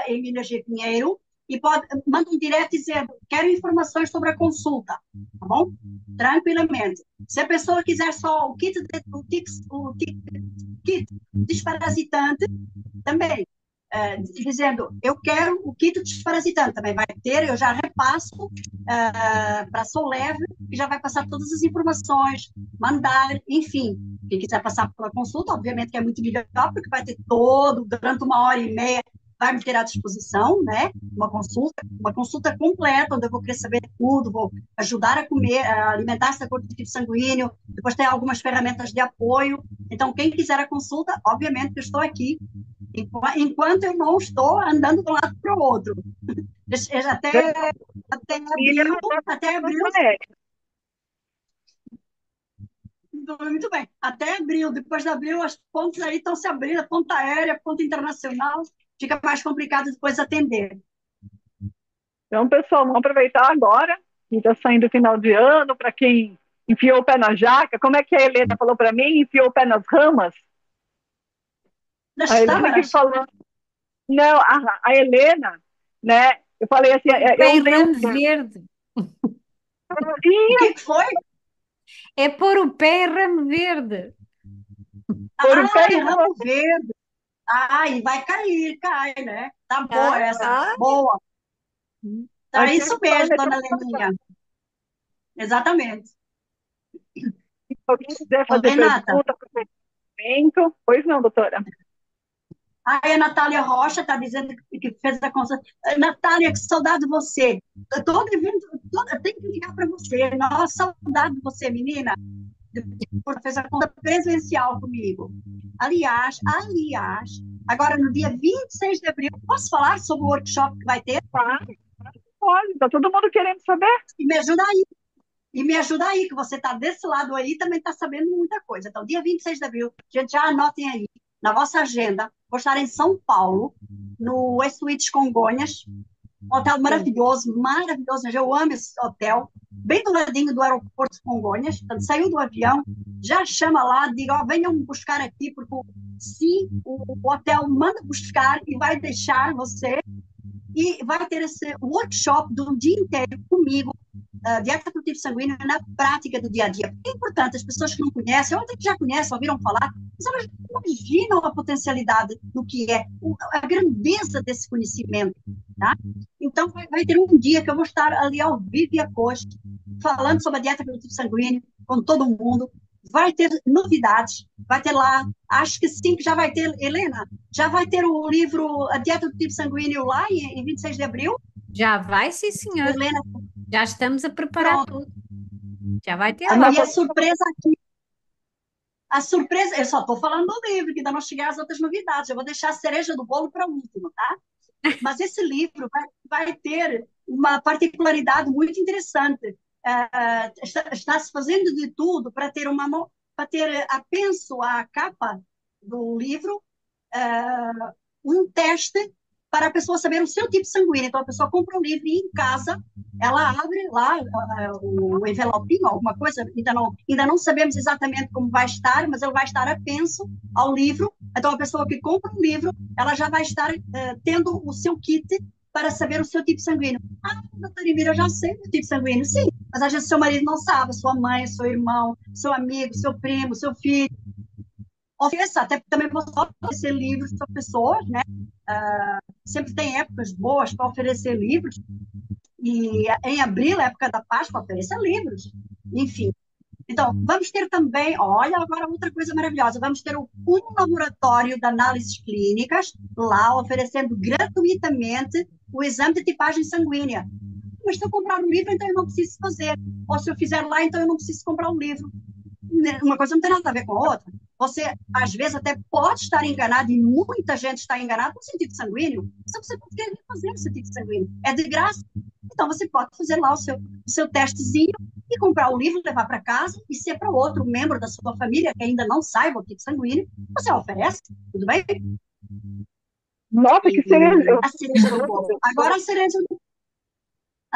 @EmíliaGPinheiro, e manda um direct dizendo, quero informações sobre a consulta, tá bom? Tranquilamente. Se a pessoa quiser só o kit desparasitante, também, dizendo, eu quero o kit desparasitante, também vai ter, eu já repasso para a Soleve, que já vai passar todas as informações, mandar, enfim. Quem quiser passar pela consulta, obviamente que é muito melhor, porque vai ter durante 1h30, vai me ter à disposição, né? Uma consulta completa, onde eu vou querer saber tudo, vou ajudar a comer, a alimentar essa cor de tipo sanguíneo, depois tem algumas ferramentas de apoio. Então, quem quiser a consulta, obviamente que eu estou aqui, enquanto eu não estou andando de um lado para o outro. Até abril. Muito bem. Até abril. Depois de abril, as pontes aí estão se abrindo, a ponta aérea, a ponta internacional. Fica mais complicado depois atender. Então, pessoal, vamos aproveitar agora, que está saindo o final de ano, para quem enfiou o pé na jaca. Como é que a Helena falou para mim? Enfiou o pé nas ramas? Nas a Helena que falou... Não, a Helena, né? Eu falei assim, Pôr o pé eu em usei ramo verde. O que foi? É pôr o pé em ramo verde. por o pé Ai, e ramo verde. Ai, vai cair, cai, né? Tá boa Tá? essa, Ah, boa. Tá aqui isso só mesmo, dona Leninha. Exatamente. se alguém quiser Ô, fazer Renata, pergunta, momento. Pois não, doutora. aí a Natália Rocha está dizendo que fez a consulta. Natália, que saudade de você. Todo evento, eu tenho que ligar para você. Nossa, saudade de você, menina. Depois fez a conta presencial comigo. Aliás, agora no dia 26 de abril, posso falar sobre o workshop que vai ter? Claro, pode, tá todo mundo querendo saber. E me ajuda aí. E me ajuda aí, que você está desse lado aí também está sabendo muita coisa. Então, dia 26 de abril, gente, já anotem aí na vossa agenda. Vou estar em São Paulo, no Suítes Congonhas, um hotel maravilhoso, maravilhoso. Eu amo esse hotel, bem do ladinho do aeroporto de Congonhas. Então, saiu do avião, já chama lá, diga, ó, venham me buscar aqui, porque se o hotel manda buscar e vai deixar você, e vai ter esse workshop de um dia inteiro comigo, dieta cultivo sanguíneo na prática do dia a dia. É importante, as pessoas que não conhecem, ou até que já conhecem, ouviram falar, mas elas não imaginam a potencialidade do que é, a grandeza desse conhecimento. Tá? Então, vai ter um dia que eu vou estar ali ao vivo e a cores, falando sobre a dieta cultivo sanguíneo com todo mundo. Vai ter novidades, vai ter lá, acho que sim, que já vai ter, Helena, já vai ter o livro A Dieta do Tipo Sanguíneo lá em 26 de abril. já vai, sim, senhor. Helena, Já estamos a preparar pronto. tudo. Já vai ter A lá. E a nossa surpresa aqui, a surpresa, eu só estou falando do livro, que ainda não cheguei às outras novidades. Eu vou deixar a cereja do bolo para o último, tá? Mas esse livro vai ter uma particularidade muito interessante. Está se fazendo de tudo para ter apenso à capa do livro, um teste para a pessoa saber o seu tipo sanguíneo. Então, a pessoa compra um livro e em casa ela abre lá o envelopinho, alguma coisa, ainda não sabemos exatamente como vai estar, mas ele vai estar apenso ao livro. Então, a pessoa que compra um livro, ela já vai estar tendo o seu kit para saber o seu tipo sanguíneo. Ah, doutora Emília, eu já sei o tipo sanguíneo. Sim, mas às vezes seu marido não sabe, sua mãe, seu irmão, seu amigo, seu primo, seu filho. Ofereça, até também posso oferecer livros para pessoas, né? Sempre tem épocas boas para oferecer livros, e em abril, época da Páscoa, ofereça livros, enfim. Então, vamos ter também, olha, agora outra coisa maravilhosa, vamos ter um laboratório de análises clínicas lá, oferecendo gratuitamente o exame de tipagem sanguínea. Mas se eu comprar um livro, então eu não preciso fazer. Ou se eu fizer lá, então eu não preciso comprar um livro. Uma coisa não tem nada a ver com a outra. Você, às vezes, até pode estar enganado, e muita gente está enganada com o seu tipo sanguíneo, só você pode querer fazer o seu tipo sanguíneo. É de graça. Então, você pode fazer lá o seu testezinho e comprar o livro, levar para casa, e se é para outro membro da sua família que ainda não saiba o tipo sanguíneo, você oferece, tudo bem? nossa, que cereja. A cereja do bolo. Agora, a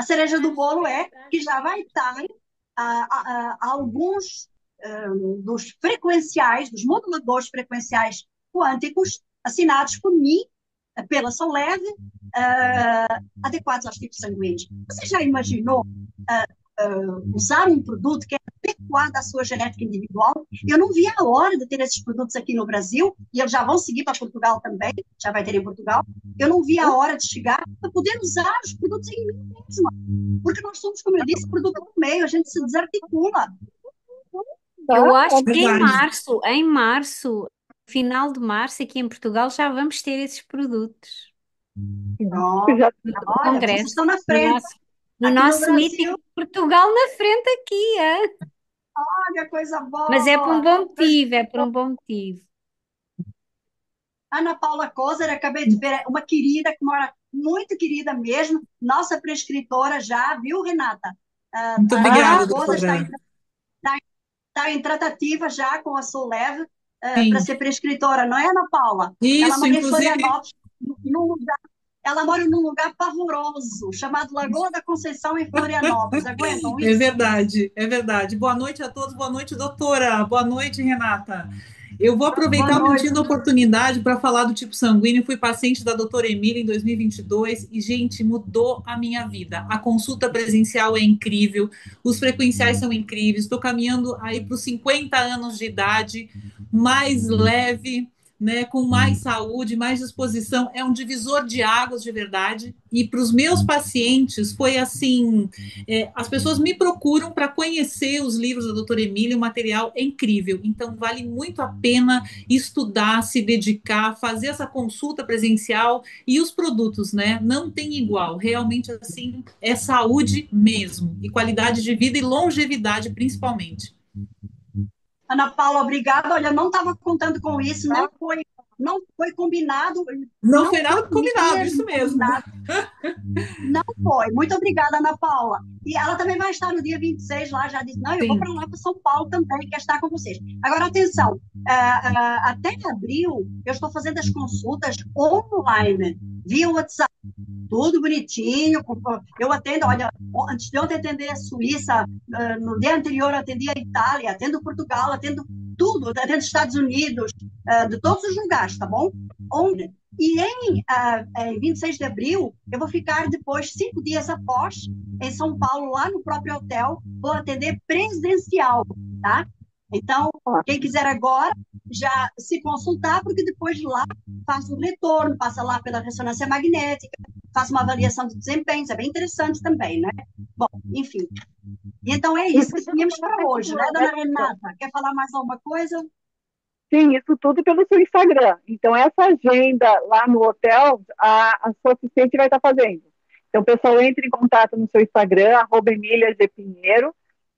cereja do bolo é que já vai estar alguns dos frequenciais, dos moduladores frequenciais quânticos, assinados por mim, pela Soleve, adequados aos tipos sanguíneos. Você já imaginou usar um produto que é adequado à sua genética individual? Eu não vi a hora de ter esses produtos aqui no Brasil, e eles já vão seguir para Portugal também, já vai ter em Portugal. Eu não vi a hora de chegar para poder usar os produtos em mim mesma, porque nós somos, como eu disse, produto do meio, a gente se desarticula. Eu acho que Verdade. em março, final de março, aqui em Portugal, já vamos ter esses produtos. Pronto. Já, No Olha, vocês Congresso, estão na no frente. no Aqui no nosso meeting, Brasil, Portugal na frente aqui, é? olha, coisa Mas é por um boa. bom motivo, é por um bom motivo. Ana Paula Kozer, acabei de ver, uma querida que mora, muito querida mesmo, nossa prescritora já, viu, Renata? Muito A obrigada, Ana Kozer doutora. está em tratativa já com a Soleve para Sim, ser prescritora, não é, Ana Paula? Ela isso, mora em inclusive, Florianópolis, num lugar, ela mora num lugar pavoroso, chamado Lagoa da Conceição, em Florianópolis. Aguentam é isso? verdade, é verdade. Boa noite a todos, boa noite, doutora. Boa noite, Renata. Eu vou Boa aproveitar noite. aproveitando a oportunidade para falar do tipo sanguíneo. Fui paciente da doutora Emília em 2022 e, gente, mudou a minha vida. A consulta presencial é incrível, os frequenciais são incríveis. Estou caminhando aí para os 50 anos de idade, mais leve, né, com mais saúde, mais disposição. É um divisor de águas de verdade. E para os meus pacientes foi assim: as pessoas me procuram para conhecer os livros da doutora Emília, o material é incrível. Então, vale muito a pena estudar, se dedicar, fazer essa consulta presencial e os produtos, né? Não tem igual. Realmente, assim, é saúde mesmo. E qualidade de vida e longevidade, principalmente. Ana Paula, obrigada. Olha, não estava contando com isso, não foi combinado, Não não foi foi nada combinado, isso mesmo mesmo. combinado. Não foi. Muito obrigada, Ana Paula. E ela também vai estar no dia 26 lá, já disse, não, eu vou Sim, para lá para São Paulo também, quer estar com vocês. Agora, atenção, até abril eu estou fazendo as consultas online, via WhatsApp, tudo bonitinho. Eu atendo, olha, antes de ontem atender a Suíça, no dia anterior atendi a Itália, atendo Portugal, atendo tudo, atendo Estados Unidos, de todos os lugares, tá bom? Onde? E em 26 de abril, eu vou ficar depois, 5 dias após, em São Paulo, lá no próprio hotel, vou atender presencial, tá? Então, quem quiser agora, já se consultar, porque depois lá faz o retorno, passa lá pela ressonância magnética, faz uma avaliação de desempenho, isso é bem interessante também, né? Bom, enfim. Então é isso que tínhamos para hoje, né, dona Renata? Quer falar mais alguma coisa? Sim, isso tudo pelo seu Instagram. Então, essa agenda lá no hotel, a sua assistente vai estar fazendo. Então, o pessoal entra em contato no seu Instagram, @EmíliaGPinheiro,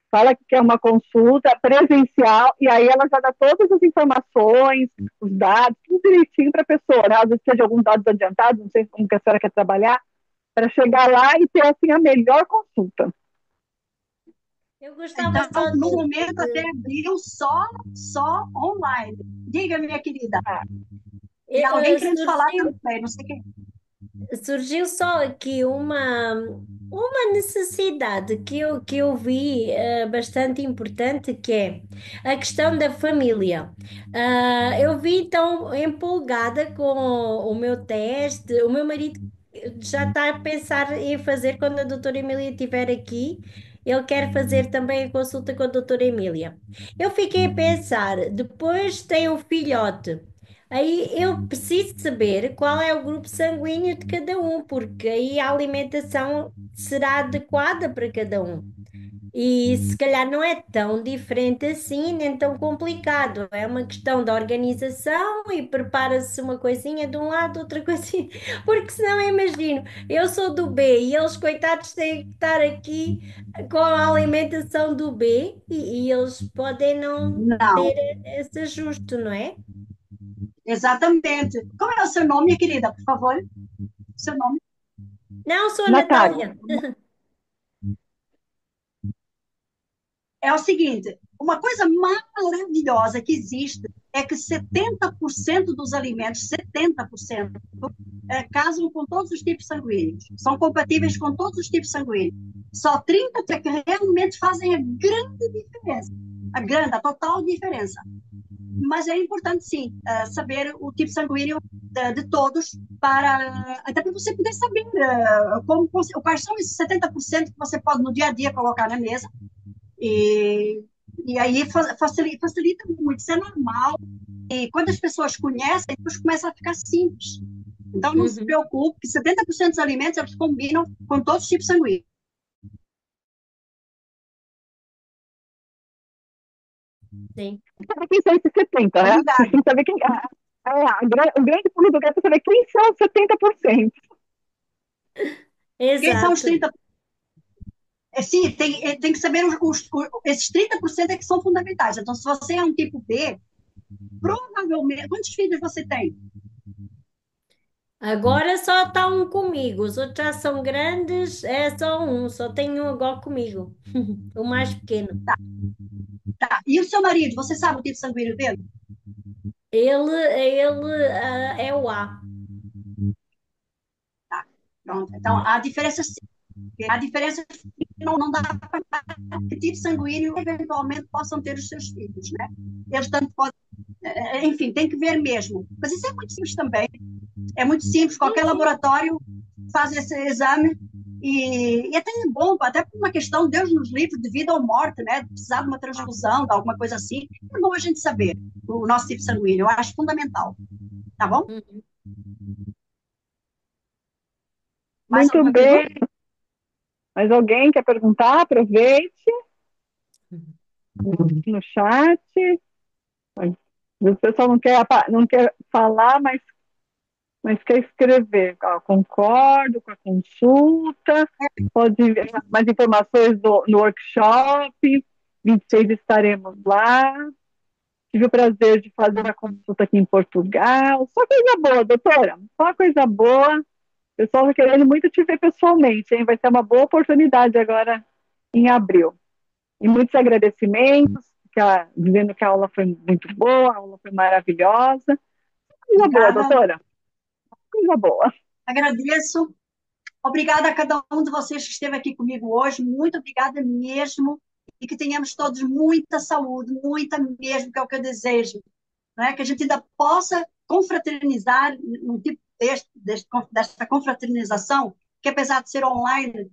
fala que quer uma consulta presencial, e aí ela já dá todas as informações, os dados, tudo direitinho para a pessoa, né? Às vezes precisa de alguns dados adiantados, não sei como que a senhora quer trabalhar, para chegar lá e ter, assim, a melhor consulta. Eu gostava Então, só no momento, até abril, só online. Diga, minha querida. E alguém querendo falar surgiu, também, não sei quem. surgiu só aqui uma necessidade que eu vi bastante importante, que é a questão da família. Eu vi tão empolgada com o meu teste, o meu marido já está a pensar em fazer quando a doutora Emília estiver aqui. Ele quer fazer também a consulta com a doutora Emília. Eu fiquei a pensar, depois tem um filhote. Aí eu preciso saber qual é o grupo sanguíneo de cada um, porque aí a alimentação será adequada para cada um. E se calhar não é tão diferente assim, nem tão complicado. É uma questão da organização e prepara-se uma coisinha de um lado, outra coisinha. Porque senão eu imagino, eu sou do B e eles, coitados, têm que estar aqui com a alimentação do B e eles podem não ter Não, esse ajuste, não é? exatamente. Qual é o seu nome, minha querida, por favor? Seu nome? Não, sou a Natália, Natália. É o seguinte, uma coisa maravilhosa que existe é que 70% dos alimentos, 70%, casam com todos os tipos sanguíneos, são compatíveis com todos os tipos sanguíneos. Só 30% é que realmente fazem a grande diferença, a total diferença. Mas é importante, sim, saber o tipo sanguíneo de todos, até para você poder saber quais são esses 70% que você pode no dia a dia colocar na mesa. E, e aí facilita muito, isso é normal. E quando as pessoas conhecem, depois começa a ficar simples. Então, não se Uhum, preocupe, que 70% dos alimentos eles combinam com todos os tipos sanguíneos. sim, sabe quem são esses 70, né? Você Obrigada. tem que saber quem. O grande pulo do gato é saber quem são os 70%. Quem são os exato. 30%? Sim, tem que saber esses 30% é que são fundamentais. Então, se você é um tipo B, provavelmente. Quantos filhos você tem? Agora só está um comigo, os outros já são grandes, é só um, só tenho um agora comigo, o mais pequeno. Tá. E o seu marido, você sabe o tipo sanguíneo dele? Ele é o A. Tá. Pronto. Então, a diferença sim. A diferença é que não dá para que tipo sanguíneo eventualmente possam ter os seus filhos, né? Eles tanto podem enfim, tem que ver mesmo. Mas isso é muito simples também. É muito simples, qualquer laboratório faz esse exame e até é bom, até por uma questão, Deus nos livre, de vida ou morte, né? Precisar de uma transfusão, de alguma coisa assim. É bom a gente saber o nosso tipo sanguíneo, eu acho fundamental. Tá bom? Uhum. Mais Muito alguma bem. pergunta? Mas alguém quer perguntar? Aproveite no chat. O pessoal não quer falar, mas quer escrever. Concordo com a consulta. Pode ver mais informações no workshop. 26 estaremos lá. Tive o prazer de fazer a consulta aqui em Portugal. Só coisa boa, doutora. Só coisa boa. O pessoal está querendo muito te ver pessoalmente, hein? Vai ser uma boa oportunidade agora em abril. E muitos agradecimentos, dizendo que a aula foi muito boa, a aula foi maravilhosa. Coisa boa, Obrigada. doutora. Coisa boa. Agradeço. Obrigada a cada um de vocês que esteve aqui comigo hoje. Muito obrigada mesmo. E que tenhamos todos muita saúde, muita mesmo, que é o que eu desejo. Né? Que a gente ainda possa confraternizar num tipo desta confraternização, que apesar de ser online,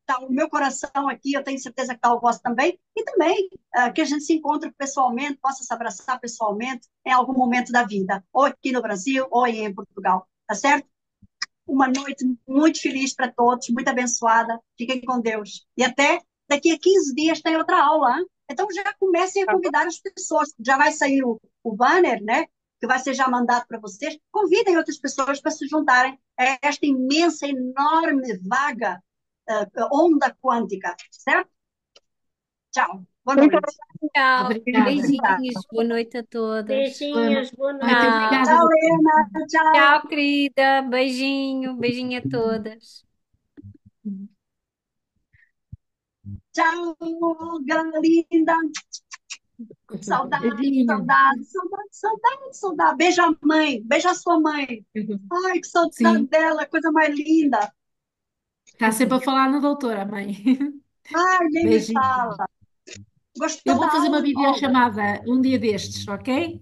está o meu coração aqui, eu tenho certeza que está o vosso também, e também que a gente se encontre pessoalmente, possa se abraçar pessoalmente em algum momento da vida, ou aqui no Brasil, ou em Portugal, tá certo? Uma noite muito feliz para todos, muito abençoada, fiquem com Deus. E até daqui a 15 dias tem outra aula, hein? Então já comecem a convidar as pessoas, já vai sair o banner, né? Que vai ser já mandado para vocês. Convidem outras pessoas para se juntarem a esta imensa, enorme, vaga onda quântica, certo? Tchau, boa Muito noite. Tchau. Obrigada. Beijinhos. Boa noite a todas. Beijinhos, Boa boa noite. noite. Tchau. Obrigada. Tchau, Lena, tchau. Tchau, querida. Beijinho. Beijinho a todas. Tchau, Galinda. Saudade, Beijinho. saudade, saudade, saudade, saudade. Beija a mãe, beija a sua mãe. Ai, que saudade Sim, dela, coisa mais linda. está sempre a falar na doutora, mãe. Ai, nem me Beijinho. fala. Eu Gostou vou da fazer uma aula? Olha, videochamada um dia destes, ok?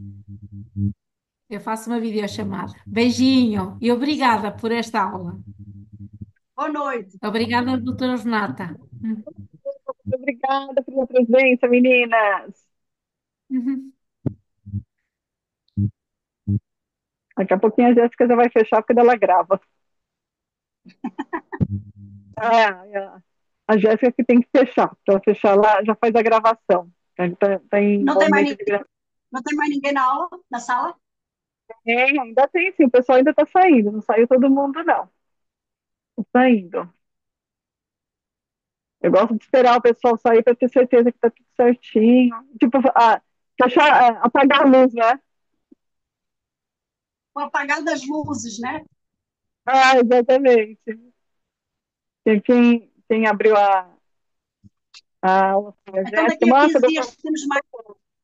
Eu faço uma videochamada. Beijinho e obrigada por esta aula. boa noite. Obrigada, doutora Renata. Muito obrigada pela presença, meninas. Uhum. Daqui a pouquinho a Jéssica já vai fechar porque ela grava. A Jéssica que tem que fechar. Para fechar lá, já faz a gravação. Tá em Não tem mais, momento de gravação. não tem mais ninguém na aula, na sala? Ainda tem sim, o pessoal ainda está saindo. Não saiu todo mundo, não. Está saindo. Eu gosto de esperar o pessoal sair para ter certeza que está tudo certinho. Tipo, fechar, apagar a luz, né? O apagar das luzes, né? Exatamente. Quem abriu a aula foi a Então, Jéssica. Nossa,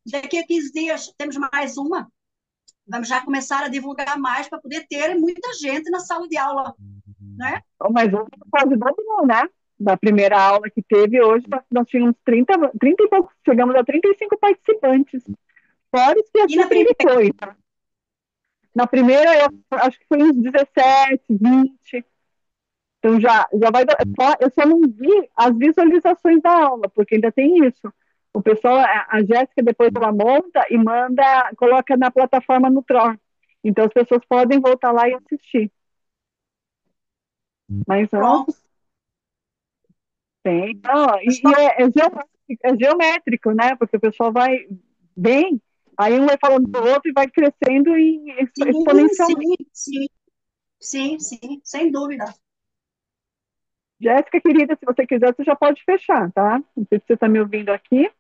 daqui a 15 dias temos mais uma. Vamos já começar a divulgar mais para poder ter muita gente na sala de aula, né? mas hoje quase dobrou, né? Da primeira aula que teve, hoje nós tínhamos 30 e poucos, chegamos a 35 participantes. Fora os que E na assistem primeira, depois. Na primeira, eu acho que foi uns 17, 20. Então já vai. Eu só não vi as visualizações da aula, porque ainda tem isso. O pessoal, a Jéssica, depois ela monta e manda, coloca na plataforma no Tron. Então as pessoas podem voltar lá e assistir. Mas, pronto. nossa, tem. E Só é geométrico, né? Porque o pessoal vai bem, aí um vai falando do outro e vai crescendo exponencialmente. sim, sem dúvida. Jéssica, querida, se você quiser, você já pode fechar, tá? Não sei se você está me ouvindo aqui.